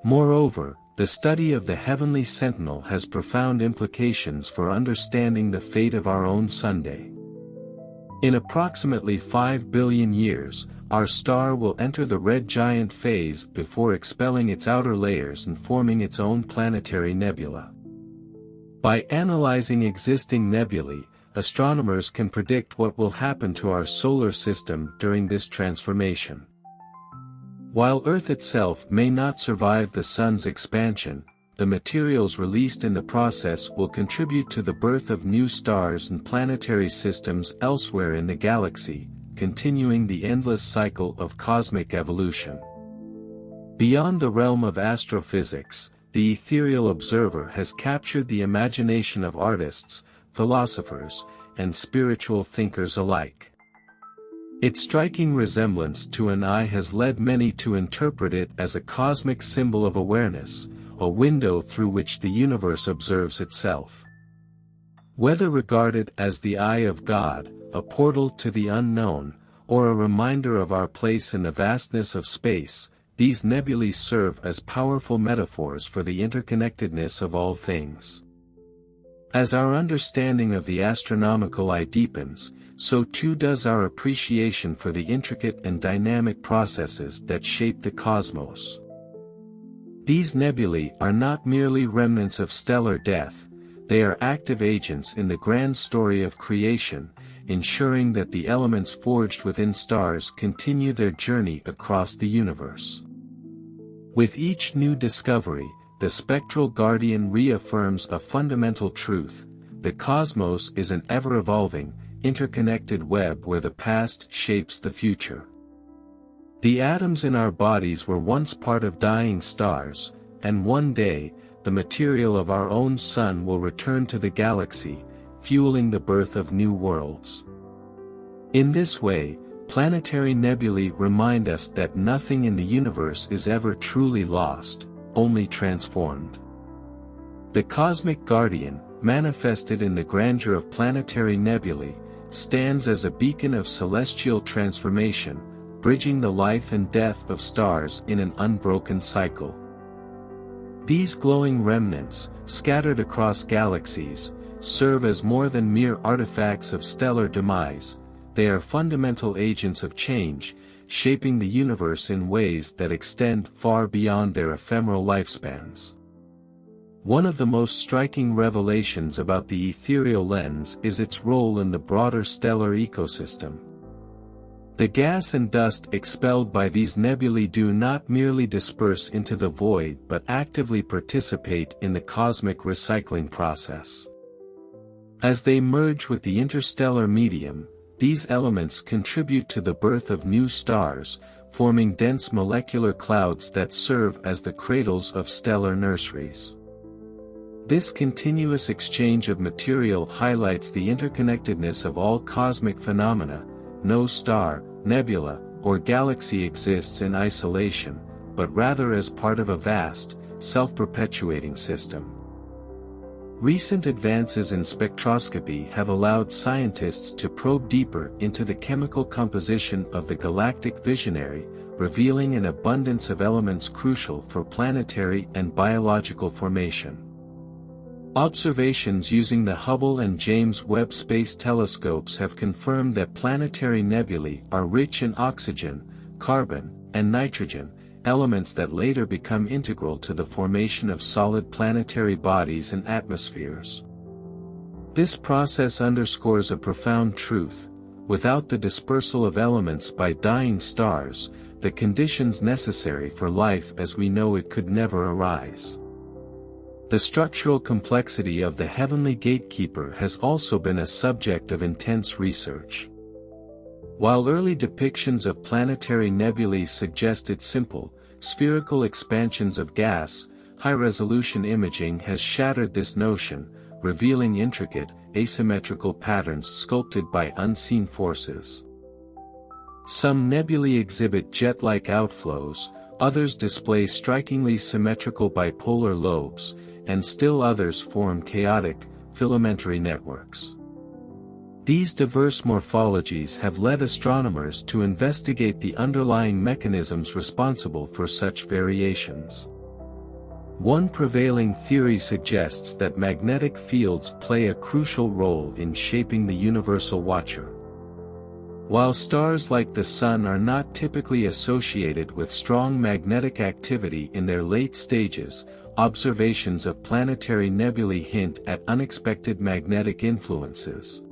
Moreover, the study of the heavenly sentinel has profound implications for understanding the fate of our own Sunday. In approximately 5 billion years, our star will enter the red giant phase before expelling its outer layers and forming its own planetary nebula. By analyzing existing nebulae, astronomers can predict what will happen to our solar system during this transformation. While Earth itself may not survive the Sun's expansion, the materials released in the process will contribute to the birth of new stars and planetary systems elsewhere in the galaxy, continuing the endless cycle of cosmic evolution. Beyond the realm of astrophysics, the ethereal observer has captured the imagination of artists, philosophers, and spiritual thinkers alike. Its striking resemblance to an eye has led many to interpret it as a cosmic symbol of awareness, a window through which the universe observes itself. Whether regarded as the eye of God, a portal to the unknown, or a reminder of our place in the vastness of space, these nebulae serve as powerful metaphors for the interconnectedness of all things. As our understanding of the astronomical eye deepens, so too does our appreciation for the intricate and dynamic processes that shape the cosmos. These nebulae are not merely remnants of stellar death, they are active agents in the grand story of creation, ensuring that the elements forged within stars continue their journey across the universe. With each new discovery, the spectral guardian reaffirms a fundamental truth: the cosmos is an ever-evolving, interconnected web where the past shapes the future. The atoms in our bodies were once part of dying stars, and one day, the material of our own sun will return to the galaxy, fueling the birth of new worlds. In this way, planetary nebulae remind us that nothing in the universe is ever truly lost, only transformed. The cosmic guardian, manifested in the grandeur of planetary nebulae, stands as a beacon of celestial transformation, bridging the life and death of stars in an unbroken cycle. These glowing remnants, scattered across galaxies, serve as more than mere artifacts of stellar demise. They are fundamental agents of change, shaping the universe in ways that extend far beyond their ephemeral lifespans. One of the most striking revelations about the ethereal lens is its role in the broader stellar ecosystem. The gas and dust expelled by these nebulae do not merely disperse into the void but actively participate in the cosmic recycling process. As they merge with the interstellar medium, these elements contribute to the birth of new stars, forming dense molecular clouds that serve as the cradles of stellar nurseries. This continuous exchange of material highlights the interconnectedness of all cosmic phenomena. No star, nebula, or galaxy exists in isolation, but rather as part of a vast, self-perpetuating system. Recent advances in spectroscopy have allowed scientists to probe deeper into the chemical composition of the galactic visionary, revealing an abundance of elements crucial for planetary and biological formation. Observations using the Hubble and James Webb Space Telescopes have confirmed that planetary nebulae are rich in oxygen, carbon, and nitrogen, elements that later become integral to the formation of solid planetary bodies and atmospheres. This process underscores a profound truth: without the dispersal of elements by dying stars, the conditions necessary for life as we know it could never arise. The structural complexity of the heavenly gatekeeper has also been a subject of intense research. While early depictions of planetary nebulae suggested simple, spherical expansions of gas, high-resolution imaging has shattered this notion, revealing intricate, asymmetrical patterns sculpted by unseen forces. Some nebulae exhibit jet-like outflows, others display strikingly symmetrical bipolar lobes, and still others form chaotic, filamentary networks. These diverse morphologies have led astronomers to investigate the underlying mechanisms responsible for such variations. One prevailing theory suggests that magnetic fields play a crucial role in shaping the universal watcher. While stars like the Sun are not typically associated with strong magnetic activity in their late stages, observations of planetary nebulae hint at unexpected magnetic influences.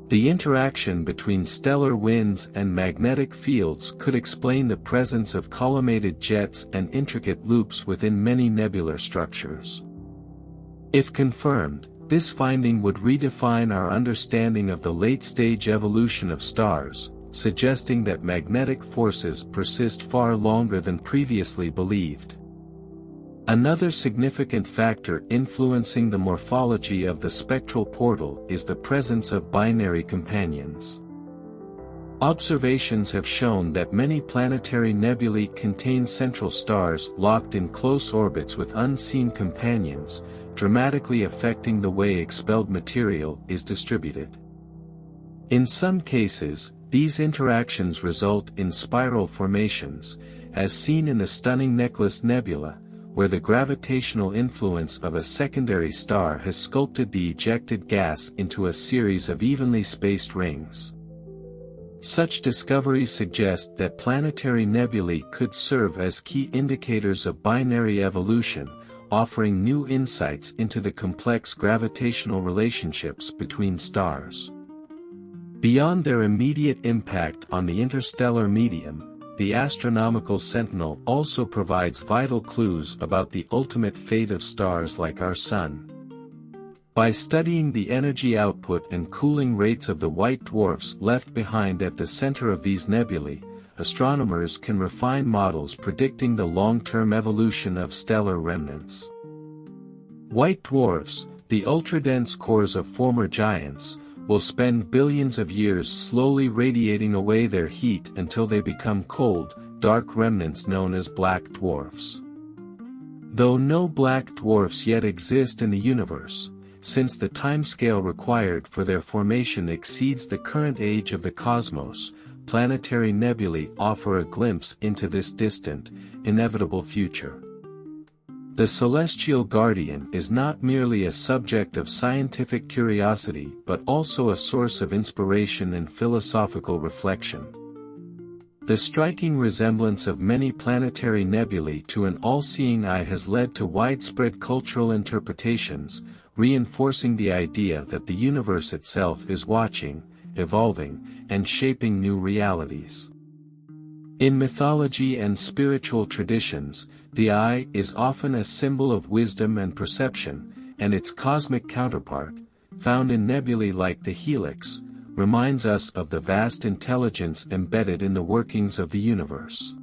The interaction between stellar winds and magnetic fields could explain the presence of collimated jets and intricate loops within many nebular structures. If confirmed, this finding would redefine our understanding of the late-stage evolution of stars, suggesting that magnetic forces persist far longer than previously believed. Another significant factor influencing the morphology of the spectral portal is the presence of binary companions. Observations have shown that many planetary nebulae contain central stars locked in close orbits with unseen companions, dramatically affecting the way expelled material is distributed. In some cases, These interactions result in spiral formations, as seen in the stunning Helix Nebula, where the gravitational influence of a secondary star has sculpted the ejected gas into a series of evenly spaced rings. Such discoveries suggest that planetary nebulae could serve as key indicators of binary evolution, offering new insights into the complex gravitational relationships between stars. Beyond their immediate impact on the interstellar medium, the astronomical sentinel also provides vital clues about the ultimate fate of stars like our Sun. By studying the energy output and cooling rates of the white dwarfs left behind at the center of these nebulae, astronomers can refine models predicting the long-term evolution of stellar remnants. White dwarfs, the ultra-dense cores of former giants, will spend billions of years slowly radiating away their heat until they become cold, dark remnants known as black dwarfs. Though no black dwarfs yet exist in the universe, since the timescale required for their formation exceeds the current age of the cosmos, planetary nebulae offer a glimpse into this distant, inevitable future. The celestial guardian is not merely a subject of scientific curiosity but also a source of inspiration and philosophical reflection. The striking resemblance of many planetary nebulae to an all-seeing eye has led to widespread cultural interpretations, reinforcing the idea that the universe itself is watching, evolving, and shaping new realities. In mythology and spiritual traditions, the eye is often a symbol of wisdom and perception, and its cosmic counterpart, found in nebulae like the Helix, reminds us of the vast intelligence embedded in the workings of the universe.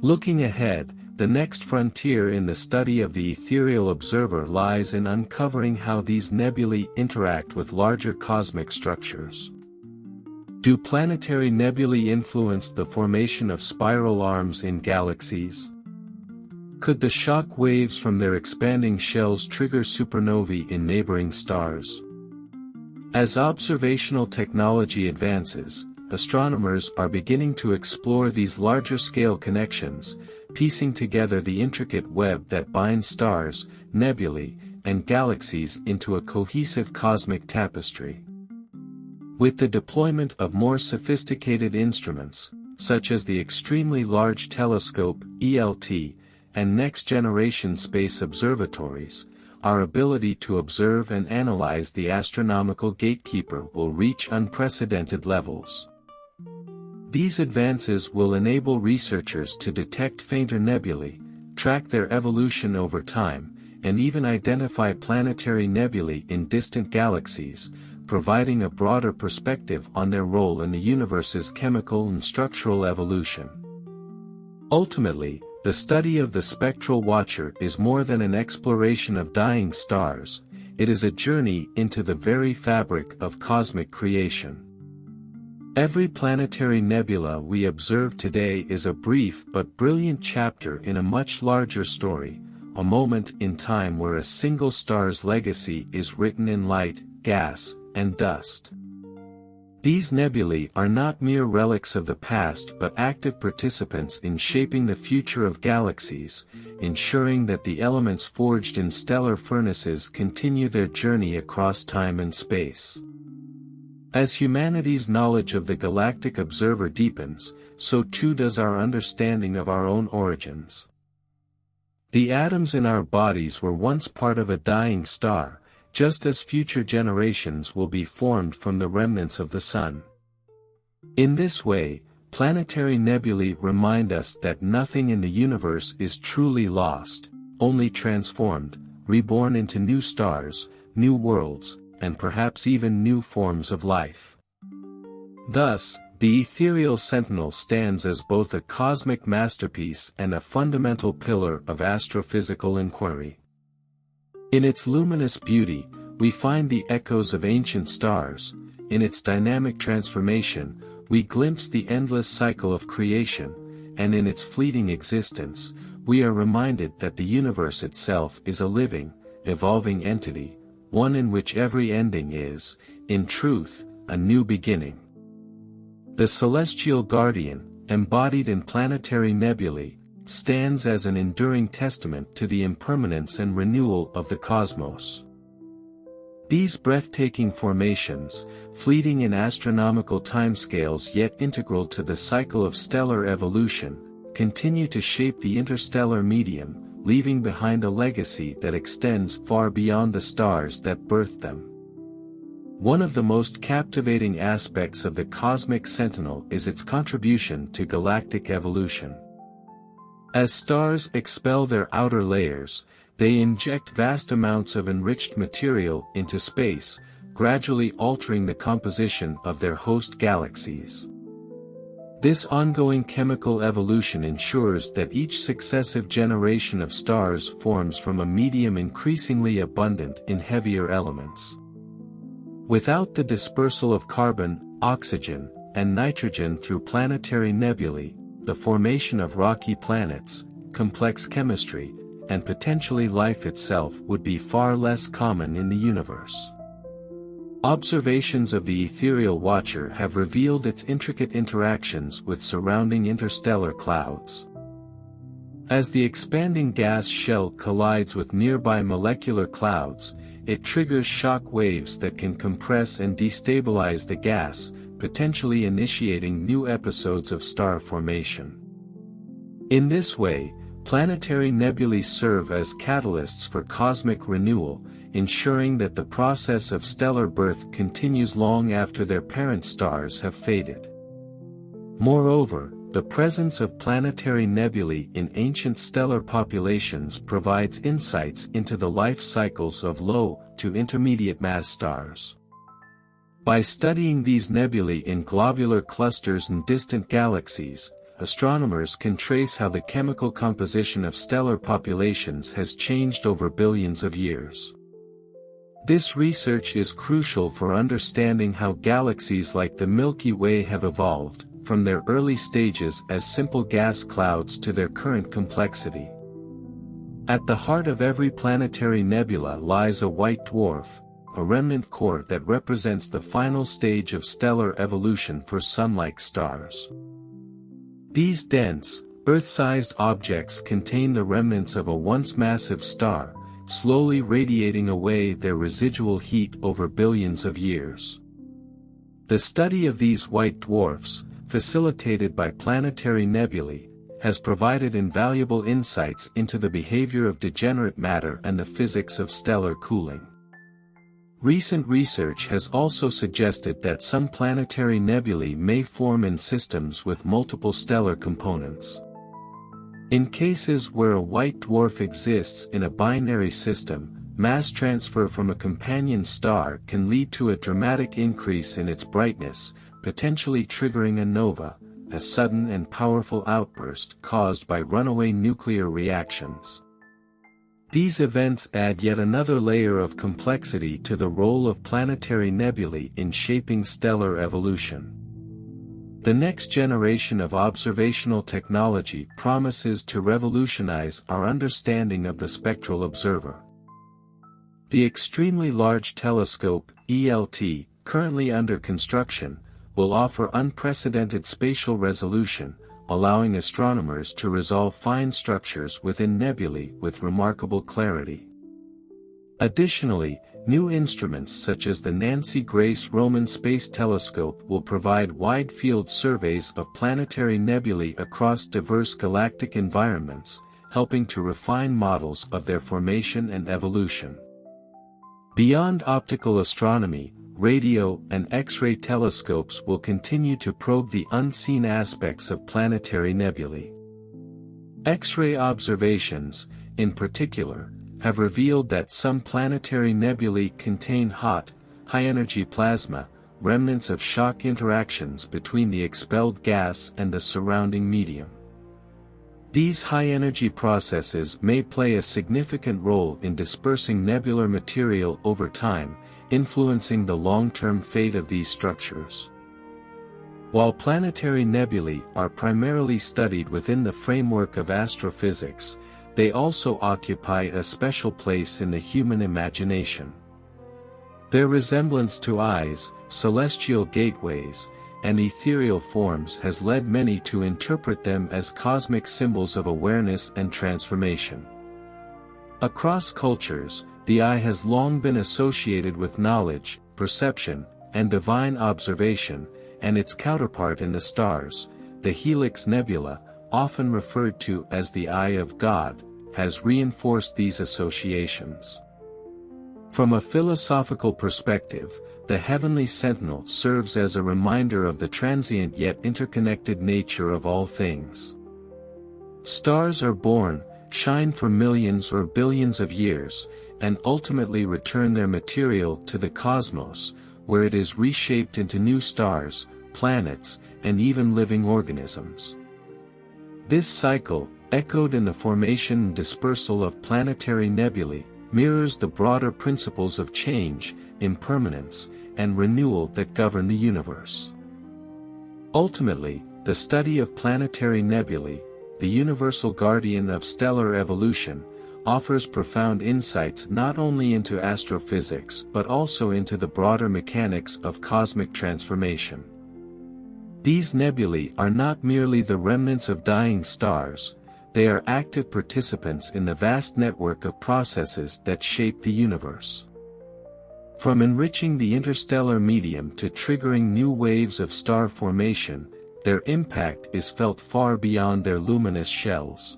Looking ahead, the next frontier in the study of the ethereal observer lies in uncovering how these nebulae interact with larger cosmic structures. Do planetary nebulae influence the formation of spiral arms in galaxies? Could the shock waves from their expanding shells trigger supernovae in neighboring stars? As observational technology advances, astronomers are beginning to explore these larger-scale connections, piecing together the intricate web that binds stars, nebulae, and galaxies into a cohesive cosmic tapestry. With the deployment of more sophisticated instruments, such as the Extremely Large Telescope (ELT), and next-generation space observatories, our ability to observe and analyze the astronomical gatekeeper will reach unprecedented levels. These advances will enable researchers to detect fainter nebulae, track their evolution over time, and even identify planetary nebulae in distant galaxies, providing a broader perspective on their role in the universe's chemical and structural evolution. Ultimately, the study of the spectral watcher is more than an exploration of dying stars, it is a journey into the very fabric of cosmic creation. Every planetary nebula we observe today is a brief but brilliant chapter in a much larger story, a moment in time where a single star's legacy is written in light, gas, and dust. These nebulae are not mere relics of the past but active participants in shaping the future of galaxies, ensuring that the elements forged in stellar furnaces continue their journey across time and space. As humanity's knowledge of the galactic observer deepens, so too does our understanding of our own origins. The atoms in our bodies were once part of a dying star, just as future generations will be formed from the remnants of the Sun. In this way, planetary nebulae remind us that nothing in the universe is truly lost, only transformed, reborn into new stars, new worlds, and perhaps even new forms of life. Thus, the ethereal sentinel stands as both a cosmic masterpiece and a fundamental pillar of astrophysical inquiry. In its luminous beauty, we find the echoes of ancient stars, in its dynamic transformation, we glimpse the endless cycle of creation, and in its fleeting existence, we are reminded that the universe itself is a living, evolving entity, one in which every ending is, in truth, a new beginning. The celestial guardian, embodied in planetary nebulae, stands as an enduring testament to the impermanence and renewal of the cosmos. These breathtaking formations, fleeting in astronomical timescales yet integral to the cycle of stellar evolution, continue to shape the interstellar medium, leaving behind a legacy that extends far beyond the stars that birthed them. One of the most captivating aspects of the cosmic sentinel is its contribution to galactic evolution. As stars expel their outer layers, they inject vast amounts of enriched material into space, gradually altering the composition of their host galaxies. This ongoing chemical evolution ensures that each successive generation of stars forms from a medium increasingly abundant in heavier elements. Without the dispersal of carbon, oxygen, and nitrogen through planetary nebulae, the formation of rocky planets, complex chemistry, and potentially life itself would be far less common in the universe. Observations of the ethereal watcher have revealed its intricate interactions with surrounding interstellar clouds. As the expanding gas shell collides with nearby molecular clouds, it triggers shock waves that can compress and destabilize the gas, potentially initiating new episodes of star formation. In this way, planetary nebulae serve as catalysts for cosmic renewal, ensuring that the process of stellar birth continues long after their parent stars have faded. Moreover, the presence of planetary nebulae in ancient stellar populations provides insights into the life cycles of low to intermediate mass stars. By studying these nebulae in globular clusters and distant galaxies, astronomers can trace how the chemical composition of stellar populations has changed over billions of years. This research is crucial for understanding how galaxies like the Milky Way have evolved, from their early stages as simple gas clouds to their current complexity. At the heart of every planetary nebula lies a white dwarf, a remnant core that represents the final stage of stellar evolution for Sun-like stars. These dense, Earth-sized objects contain the remnants of a once massive star, slowly radiating away their residual heat over billions of years. The study of these white dwarfs, facilitated by planetary nebulae, has provided invaluable insights into the behavior of degenerate matter and the physics of stellar cooling. Recent research has also suggested that some planetary nebulae may form in systems with multiple stellar components. In cases where a white dwarf exists in a binary system, mass transfer from a companion star can lead to a dramatic increase in its brightness, potentially triggering a nova, a sudden and powerful outburst caused by runaway nuclear reactions. These events add yet another layer of complexity to the role of planetary nebulae in shaping stellar evolution. The next generation of observational technology promises to revolutionize our understanding of the spectral observer. The Extremely Large Telescope, ELT, currently under construction, will offer unprecedented spatial resolution, allowing astronomers to resolve fine structures within nebulae with remarkable clarity. Additionally, new instruments such as the Nancy Grace Roman Space Telescope will provide wide-field surveys of planetary nebulae across diverse galactic environments, helping to refine models of their formation and evolution. Beyond optical astronomy, radio and X-ray telescopes will continue to probe the unseen aspects of planetary nebulae. X-ray observations, in particular, have revealed that some planetary nebulae contain hot, high-energy plasma, remnants of shock interactions between the expelled gas and the surrounding medium. These high-energy processes may play a significant role in dispersing nebular material over time, influencing the long-term fate of these structures. While planetary nebulae are primarily studied within the framework of astrophysics, they also occupy a special place in the human imagination. Their resemblance to eyes, celestial gateways, and ethereal forms has led many to interpret them as cosmic symbols of awareness and transformation. Across cultures, the eye has long been associated with knowledge, perception, and divine observation, and its counterpart in the stars, the Helix Nebula, often referred to as the Eye of God, has reinforced these associations. From a philosophical perspective, the heavenly sentinel serves as a reminder of the transient yet interconnected nature of all things. Stars are born, shine for millions or billions of years, and ultimately return their material to the cosmos, where it is reshaped into new stars, planets, and even living organisms. This cycle, echoed in the formation and dispersal of planetary nebulae, mirrors the broader principles of change, impermanence, and renewal that govern the universe. Ultimately, the study of planetary nebulae, the universal guardian of stellar evolution, offers profound insights not only into astrophysics but also into the broader mechanics of cosmic transformation. These nebulae are not merely the remnants of dying stars, they are active participants in the vast network of processes that shape the universe. From enriching the interstellar medium to triggering new waves of star formation, their impact is felt far beyond their luminous shells.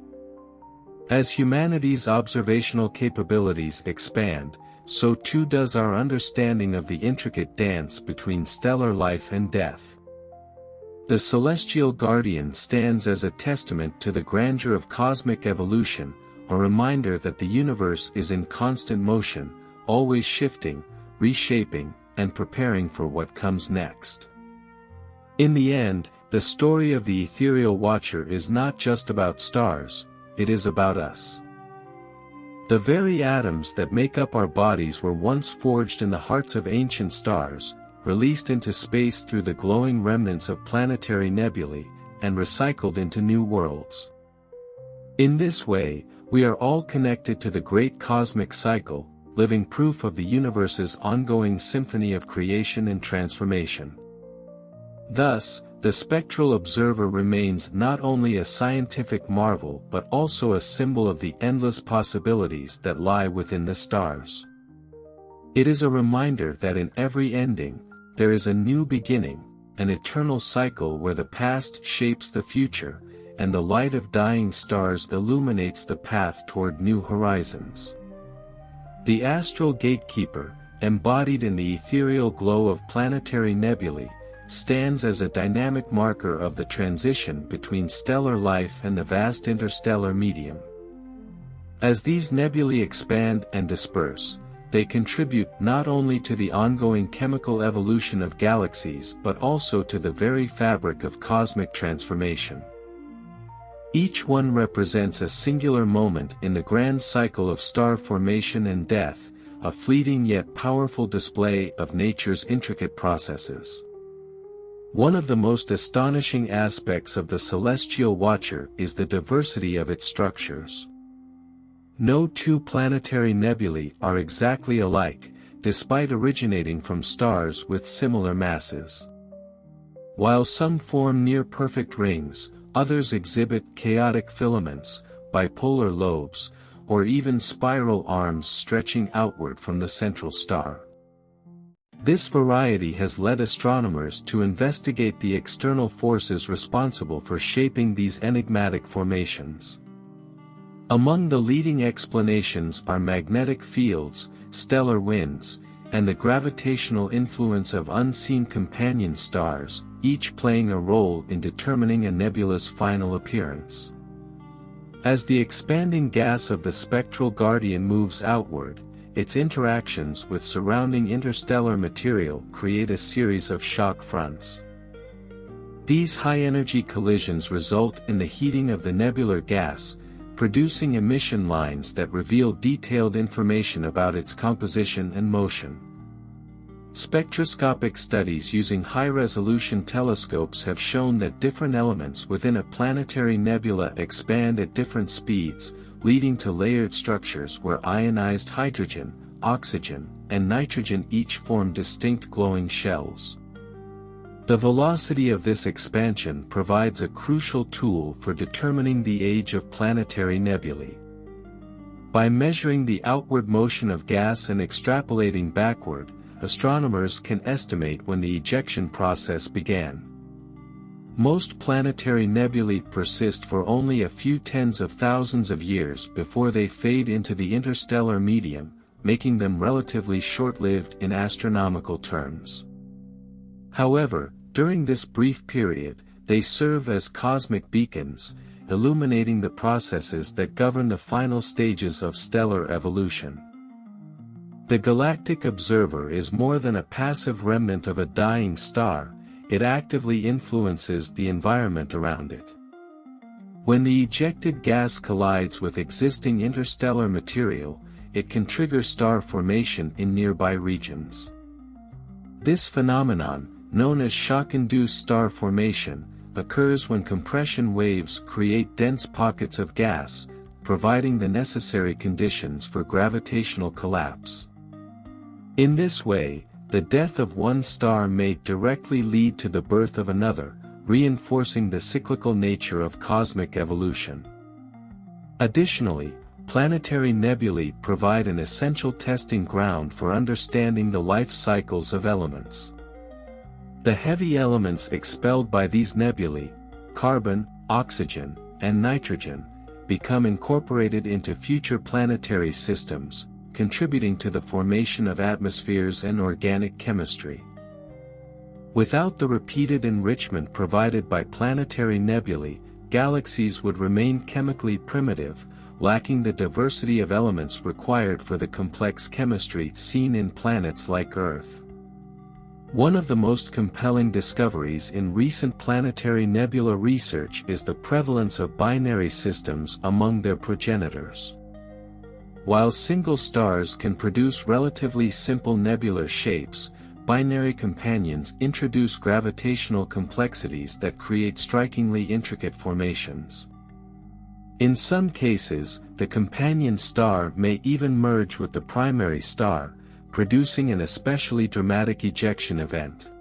As humanity's observational capabilities expand, so too does our understanding of the intricate dance between stellar life and death. The celestial guardian stands as a testament to the grandeur of cosmic evolution, a reminder that the universe is in constant motion, always shifting, reshaping, and preparing for what comes next. In the end, the story of the ethereal watcher is not just about stars, it is about us. The very atoms that make up our bodies were once forged in the hearts of ancient stars, released into space through the glowing remnants of planetary nebulae, and recycled into new worlds. In this way, we are all connected to the great cosmic cycle, living proof of the universe's ongoing symphony of creation and transformation. Thus, the spectral observer remains not only a scientific marvel but also a symbol of the endless possibilities that lie within the stars. It is a reminder that in every ending, there is a new beginning, an eternal cycle where the past shapes the future, and the light of dying stars illuminates the path toward new horizons. The astral gatekeeper, embodied in the ethereal glow of planetary nebulae, stands as a dynamic marker of the transition between stellar life and the vast interstellar medium. As these nebulae expand and disperse, they contribute not only to the ongoing chemical evolution of galaxies but also to the very fabric of cosmic transformation. Each one represents a singular moment in the grand cycle of star formation and death, a fleeting yet powerful display of nature's intricate processes. One of the most astonishing aspects of the celestial watcher is the diversity of its structures. No two planetary nebulae are exactly alike, despite originating from stars with similar masses. While some form near-perfect rings, others exhibit chaotic filaments, bipolar lobes, or even spiral arms stretching outward from the central star. This variety has led astronomers to investigate the external forces responsible for shaping these enigmatic formations. Among the leading explanations are magnetic fields, stellar winds, and the gravitational influence of unseen companion stars, each playing a role in determining a nebula's final appearance. As the expanding gas of the spectral guardian moves outward, its interactions with surrounding interstellar material create a series of shock fronts. These high-energy collisions result in the heating of the nebular gas, producing emission lines that reveal detailed information about its composition and motion. Spectroscopic studies using high-resolution telescopes have shown that different elements within a planetary nebula expand at different speeds, leading to layered structures where ionized hydrogen, oxygen, and nitrogen each form distinct glowing shells. The velocity of this expansion provides a crucial tool for determining the age of planetary nebulae. By measuring the outward motion of gas and extrapolating backward, astronomers can estimate when the ejection process began. Most planetary nebulae persist for only a few tens of thousands of years before they fade into the interstellar medium, making them relatively short-lived in astronomical terms. However, during this brief period, they serve as cosmic beacons, illuminating the processes that govern the final stages of stellar evolution. The galactic observer is more than a passive remnant of a dying star, it actively influences the environment around it. When the ejected gas collides with existing interstellar material, it can trigger star formation in nearby regions. This phenomenon, known as shock-induced star formation, occurs when compression waves create dense pockets of gas, providing the necessary conditions for gravitational collapse. In this way, the death of one star may directly lead to the birth of another, reinforcing the cyclical nature of cosmic evolution. Additionally, planetary nebulae provide an essential testing ground for understanding the life cycles of elements. The heavy elements expelled by these nebulae, carbon, oxygen, and nitrogen, become incorporated into future planetary systems, contributing to the formation of atmospheres and organic chemistry. Without the repeated enrichment provided by planetary nebulae, galaxies would remain chemically primitive, lacking the diversity of elements required for the complex chemistry seen in planets like Earth. One of the most compelling discoveries in recent planetary nebula research is the prevalence of binary systems among their progenitors. While single stars can produce relatively simple nebular shapes, binary companions introduce gravitational complexities that create strikingly intricate formations. In some cases, the companion star may even merge with the primary star, producing an especially dramatic ejection event.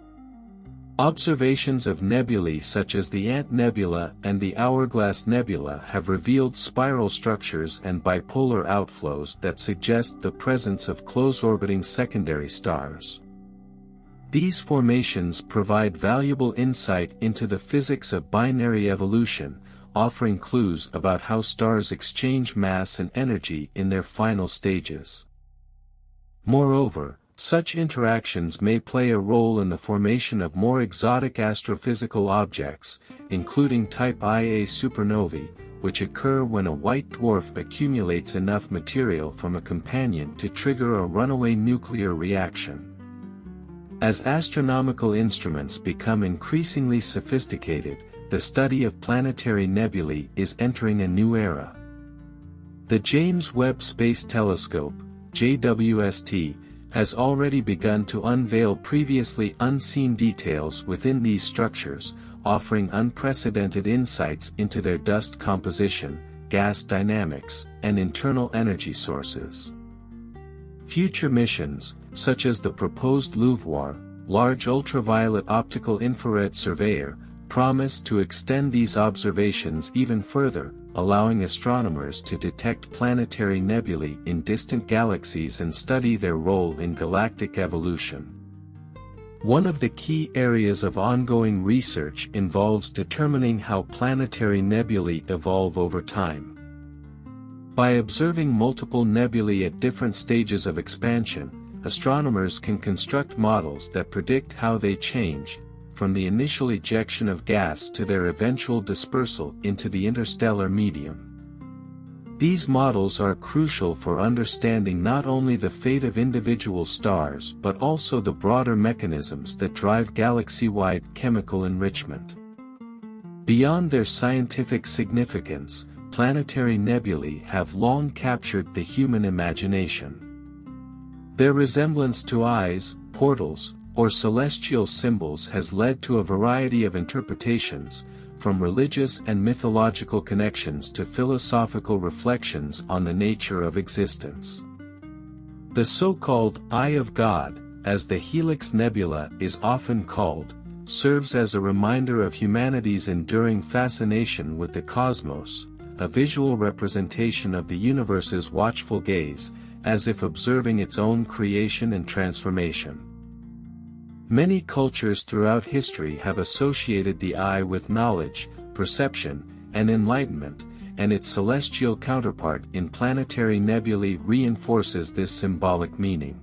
Observations of nebulae such as the Ant Nebula and the Hourglass Nebula have revealed spiral structures and bipolar outflows that suggest the presence of close-orbiting secondary stars. These formations provide valuable insight into the physics of binary evolution, offering clues about how stars exchange mass and energy in their final stages. Moreover, such interactions may play a role in the formation of more exotic astrophysical objects, including type Ia supernovae, which occur when a white dwarf accumulates enough material from a companion to trigger a runaway nuclear reaction. As astronomical instruments become increasingly sophisticated, the study of planetary nebulae is entering a new era. The James Webb Space Telescope, JWST, has already begun to unveil previously unseen details within these structures, offering unprecedented insights into their dust composition, gas dynamics, and internal energy sources. Future missions, such as the proposed LUVOIR, Large Ultraviolet Optical Infrared Surveyor, promise to extend these observations even further, allowing astronomers to detect planetary nebulae in distant galaxies and study their role in galactic evolution. One of the key areas of ongoing research involves determining how planetary nebulae evolve over time. By observing multiple nebulae at different stages of expansion, astronomers can construct models that predict how they change, from the initial ejection of gas to their eventual dispersal into the interstellar medium. These models are crucial for understanding not only the fate of individual stars but also the broader mechanisms that drive galaxy-wide chemical enrichment. Beyond their scientific significance, planetary nebulae have long captured the human imagination. Their resemblance to eyes, portals, or celestial symbols has led to a variety of interpretations, from religious and mythological connections to philosophical reflections on the nature of existence. The so-called Eye of God, as the Helix Nebula is often called, serves as a reminder of humanity's enduring fascination with the cosmos, a visual representation of the universe's watchful gaze, as if observing its own creation and transformation. Many cultures throughout history have associated the eye with knowledge, perception, and enlightenment, and its celestial counterpart in planetary nebulae reinforces this symbolic meaning.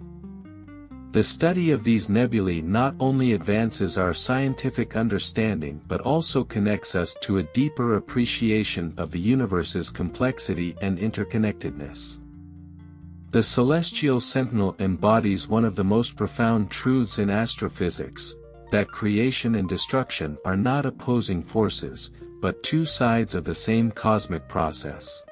The study of these nebulae not only advances our scientific understanding but also connects us to a deeper appreciation of the universe's complexity and interconnectedness. The celestial sentinel embodies one of the most profound truths in astrophysics, that creation and destruction are not opposing forces, but two sides of the same cosmic process.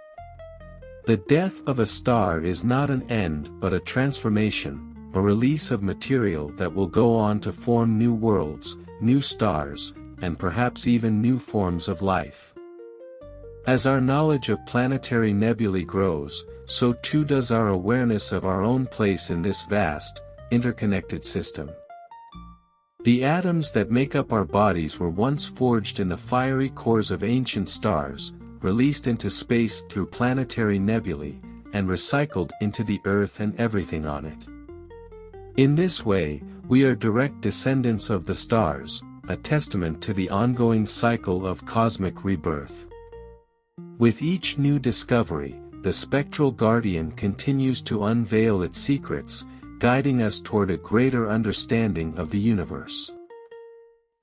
The death of a star is not an end but a transformation, a release of material that will go on to form new worlds, new stars, and perhaps even new forms of life. As our knowledge of planetary nebulae grows, so too does our awareness of our own place in this vast, interconnected system. The atoms that make up our bodies were once forged in the fiery cores of ancient stars, released into space through planetary nebulae, and recycled into the Earth and everything on it. In this way, we are direct descendants of the stars, a testament to the ongoing cycle of cosmic rebirth. With each new discovery, the spectral guardian continues to unveil its secrets, guiding us toward a greater understanding of the universe.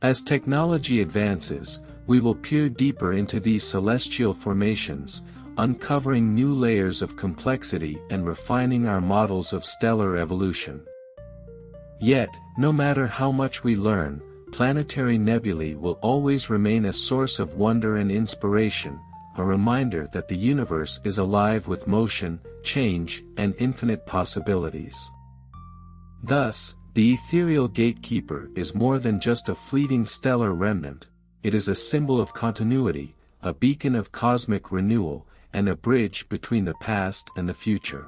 As technology advances, we will peer deeper into these celestial formations, uncovering new layers of complexity and refining our models of stellar evolution. Yet, no matter how much we learn, planetary nebulae will always remain a source of wonder and inspiration, a reminder that the universe is alive with motion, change, and infinite possibilities. Thus, the ethereal gatekeeper is more than just a fleeting stellar remnant, it is a symbol of continuity, a beacon of cosmic renewal, and a bridge between the past and the future.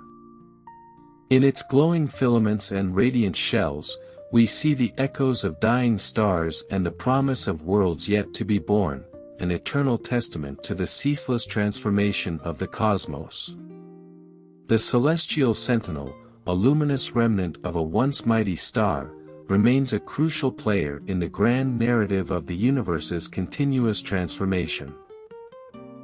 In its glowing filaments and radiant shells, we see the echoes of dying stars and the promise of worlds yet to be born, an eternal testament to the ceaseless transformation of the cosmos. The celestial sentinel, a luminous remnant of a once mighty star, remains a crucial player in the grand narrative of the universe's continuous transformation.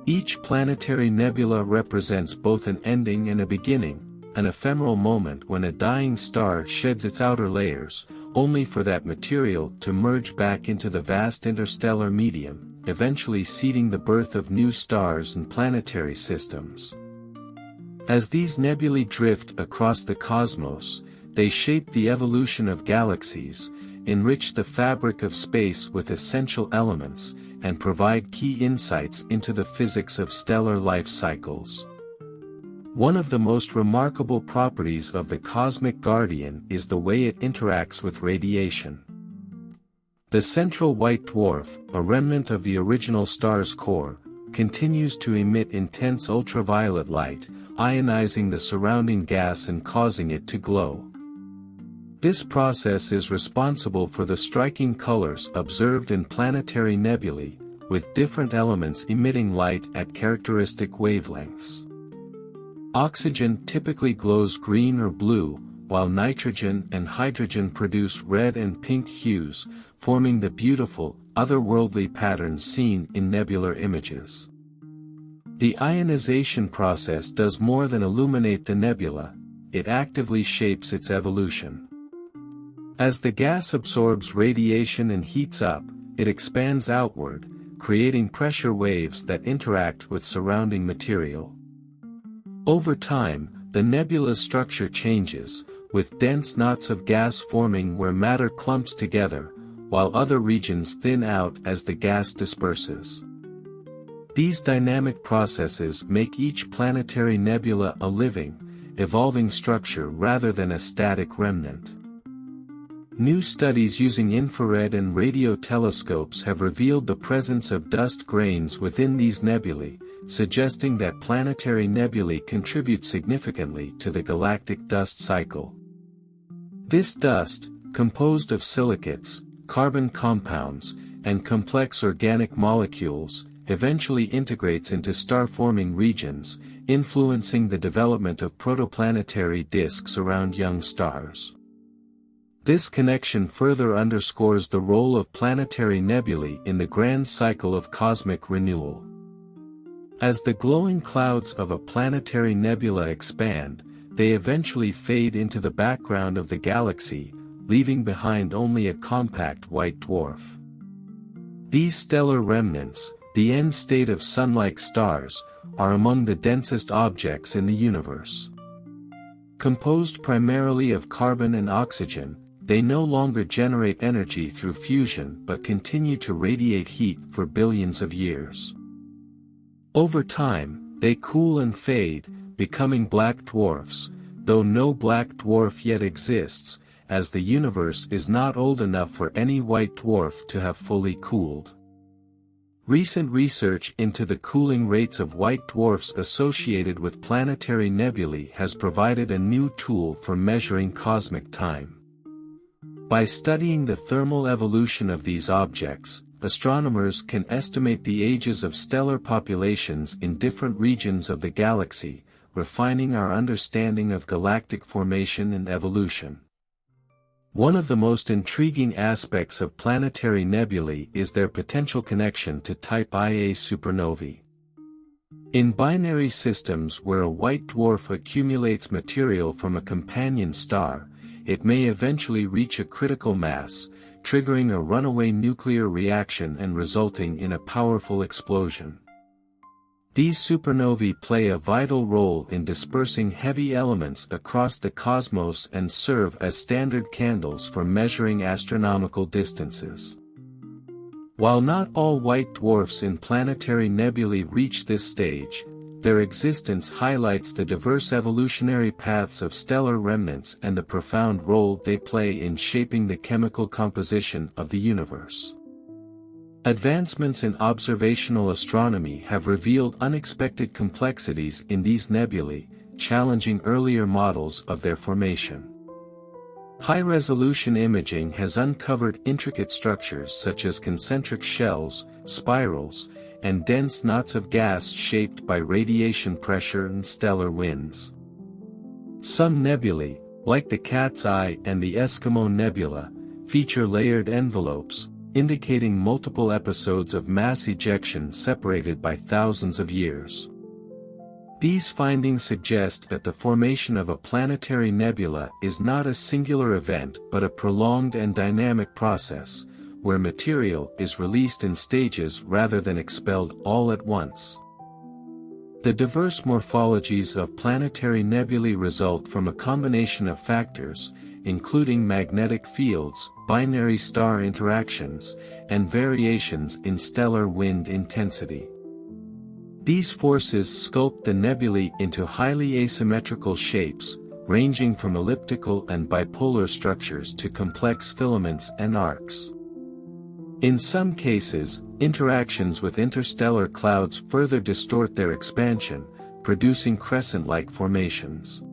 Each planetary nebula represents both an ending and a beginning, an ephemeral moment when a dying star sheds its outer layers, only for that material to merge back into the vast interstellar medium, eventually seeding the birth of new stars and planetary systems. As these nebulae drift across the cosmos, they shape the evolution of galaxies, enrich the fabric of space with essential elements, and provide key insights into the physics of stellar life cycles. One of the most remarkable properties of the cosmic guardian is the way it interacts with radiation. The central white dwarf, a remnant of the original star's core, continues to emit intense ultraviolet light, ionizing the surrounding gas and causing it to glow. This process is responsible for the striking colors observed in planetary nebulae, with different elements emitting light at characteristic wavelengths. Oxygen typically glows green or blue, while nitrogen and hydrogen produce red and pink hues, forming the beautiful, otherworldly patterns seen in nebular images. The ionization process does more than illuminate the nebula, it actively shapes its evolution. As the gas absorbs radiation and heats up, it expands outward, creating pressure waves that interact with surrounding material. Over time, the nebula's structure changes, with dense knots of gas forming where matter clumps together, while other regions thin out as the gas disperses. These dynamic processes make each planetary nebula a living, evolving structure rather than a static remnant. New studies using infrared and radio telescopes have revealed the presence of dust grains within these nebulae, suggesting that planetary nebulae contribute significantly to the galactic dust cycle. This dust, composed of silicates, carbon compounds, and complex organic molecules, eventually integrates into star-forming regions, influencing the development of protoplanetary disks around young stars. This connection further underscores the role of planetary nebulae in the grand cycle of cosmic renewal. As the glowing clouds of a planetary nebula expand, they eventually fade into the background of the galaxy, leaving behind only a compact white dwarf. These stellar remnants, the end state of sun-like stars, are among the densest objects in the universe. Composed primarily of carbon and oxygen, they no longer generate energy through fusion but continue to radiate heat for billions of years. Over time, they cool and fade, becoming black dwarfs, though no black dwarf yet exists, as the universe is not old enough for any white dwarf to have fully cooled. Recent research into the cooling rates of white dwarfs associated with planetary nebulae has provided a new tool for measuring cosmic time. By studying the thermal evolution of these objects, astronomers can estimate the ages of stellar populations in different regions of the galaxy, refining our understanding of galactic formation and evolution. One of the most intriguing aspects of planetary nebulae is their potential connection to Type Ia supernovae. In binary systems where a white dwarf accumulates material from a companion star, it may eventually reach a critical mass, triggering a runaway nuclear reaction and resulting in a powerful explosion. These supernovae play a vital role in dispersing heavy elements across the cosmos and serve as standard candles for measuring astronomical distances. While not all white dwarfs in planetary nebulae reach this stage, their existence highlights the diverse evolutionary paths of stellar remnants and the profound role they play in shaping the chemical composition of the universe. Advancements in observational astronomy have revealed unexpected complexities in these nebulae, challenging earlier models of their formation. High-resolution imaging has uncovered intricate structures such as concentric shells, spirals, and dense knots of gas shaped by radiation pressure and stellar winds. Some nebulae, like the Cat's Eye and the Eskimo Nebula, feature layered envelopes, indicating multiple episodes of mass ejection separated by thousands of years. These findings suggest that the formation of a planetary nebula is not a singular event but a prolonged and dynamic process, where material is released in stages rather than expelled all at once. The diverse morphologies of planetary nebulae result from a combination of factors, including magnetic fields, binary star interactions, and variations in stellar wind intensity. These forces sculpt the nebulae into highly asymmetrical shapes, ranging from elliptical and bipolar structures to complex filaments and arcs. In some cases, interactions with interstellar clouds further distort their expansion, producing crescent-like formations.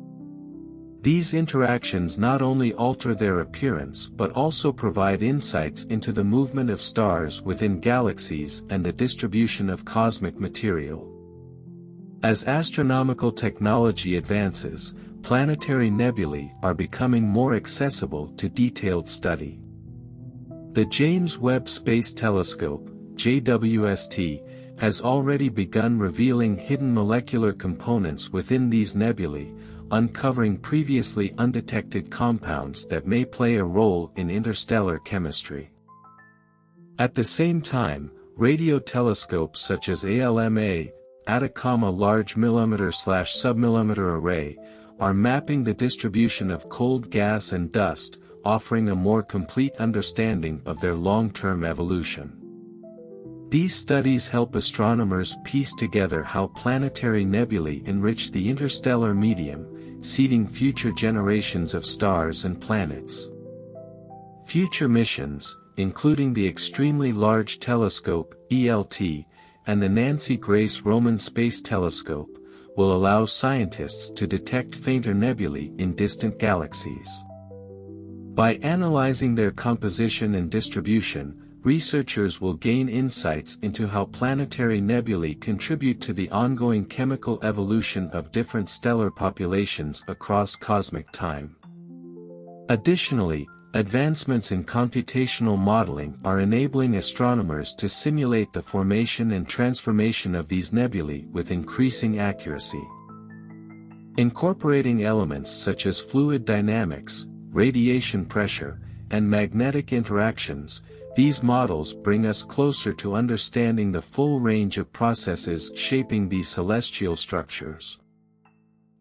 These interactions not only alter their appearance but also provide insights into the movement of stars within galaxies and the distribution of cosmic material. As astronomical technology advances, planetary nebulae are becoming more accessible to detailed study. The James Webb Space Telescope, JWST, has already begun revealing hidden molecular components within these nebulae, uncovering previously undetected compounds that may play a role in interstellar chemistry. At the same time, radio telescopes such as ALMA, Atacama Large Millimeter/Submillimeter Array, are mapping the distribution of cold gas and dust, offering a more complete understanding of their long-term evolution. These studies help astronomers piece together how planetary nebulae enrich the interstellar medium, seeding future generations of stars and planets. Future missions, including the Extremely Large Telescope, ELT, and the Nancy Grace Roman Space Telescope, will allow scientists to detect fainter nebulae in distant galaxies. By analyzing their composition and distribution, researchers will gain insights into how planetary nebulae contribute to the ongoing chemical evolution of different stellar populations across cosmic time. Additionally, advancements in computational modeling are enabling astronomers to simulate the formation and transformation of these nebulae with increasing accuracy. Incorporating elements such as fluid dynamics, radiation pressure, and magnetic interactions, these models bring us closer to understanding the full range of processes shaping these celestial structures.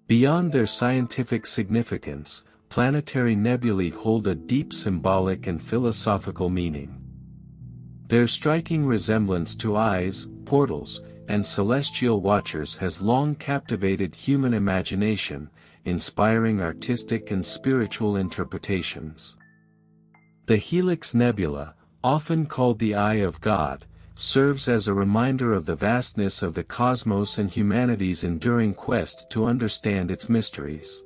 Beyond their scientific significance, planetary nebulae hold a deep symbolic and philosophical meaning. Their striking resemblance to eyes, portals, and celestial watchers has long captivated human imagination, inspiring artistic and spiritual interpretations. The Helix Nebula, often called the Eye of God, serves as a reminder of the vastness of the cosmos and humanity's enduring quest to understand its mysteries.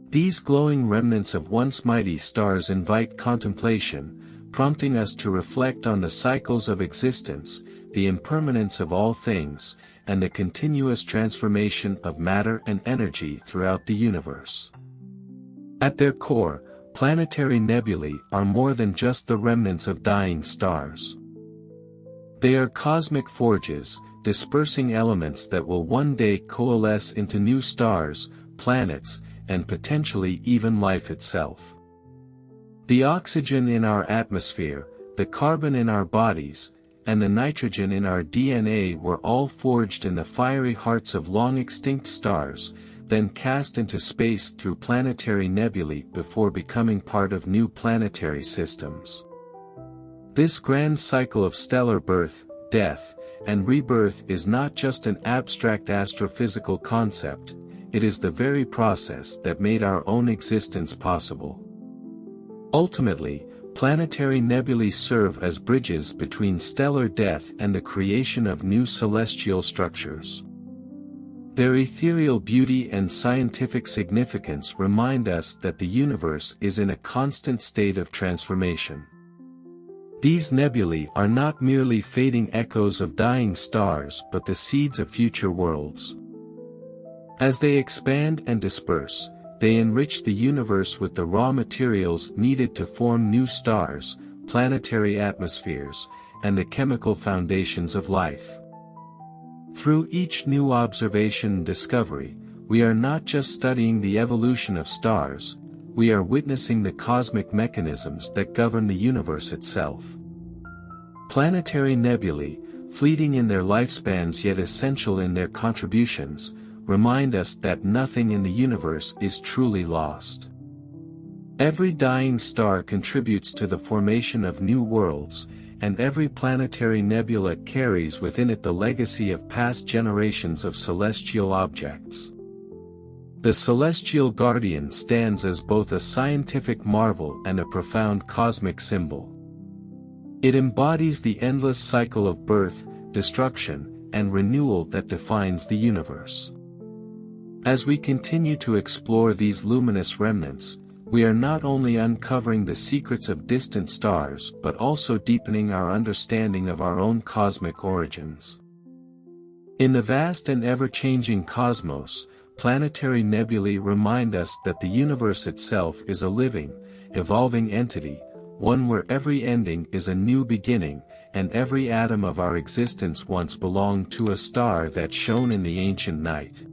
These glowing remnants of once mighty stars invite contemplation, prompting us to reflect on the cycles of existence, the impermanence of all things, and the continuous transformation of matter and energy throughout the universe. At their core, planetary nebulae are more than just the remnants of dying stars. They are cosmic forges, dispersing elements that will one day coalesce into new stars, planets, and potentially even life itself. The oxygen in our atmosphere, the carbon in our bodies, and the nitrogen in our DNA were all forged in the fiery hearts of long-extinct stars, then cast into space through planetary nebulae before becoming part of new planetary systems. This grand cycle of stellar birth, death, and rebirth is not just an abstract astrophysical concept, it is the very process that made our own existence possible. Ultimately, planetary nebulae serve as bridges between stellar death and the creation of new celestial structures. Their ethereal beauty and scientific significance remind us that the universe is in a constant state of transformation. These nebulae are not merely fading echoes of dying stars but the seeds of future worlds. As they expand and disperse, they enrich the universe with the raw materials needed to form new stars, planetary atmospheres, and the chemical foundations of life. Through each new observation and discovery, we are not just studying the evolution of stars, we are witnessing the cosmic mechanisms that govern the universe itself. Planetary nebulae, fleeting in their lifespans yet essential in their contributions, remind us that nothing in the universe is truly lost. Every dying star contributes to the formation of new worlds, and every planetary nebula carries within it the legacy of past generations of celestial objects. The celestial guardian stands as both a scientific marvel and a profound cosmic symbol. It embodies the endless cycle of birth, destruction, and renewal that defines the universe. As we continue to explore these luminous remnants, we are not only uncovering the secrets of distant stars but also deepening our understanding of our own cosmic origins. In the vast and ever-changing cosmos, planetary nebulae remind us that the universe itself is a living, evolving entity, one where every ending is a new beginning, and every atom of our existence once belonged to a star that shone in the ancient night.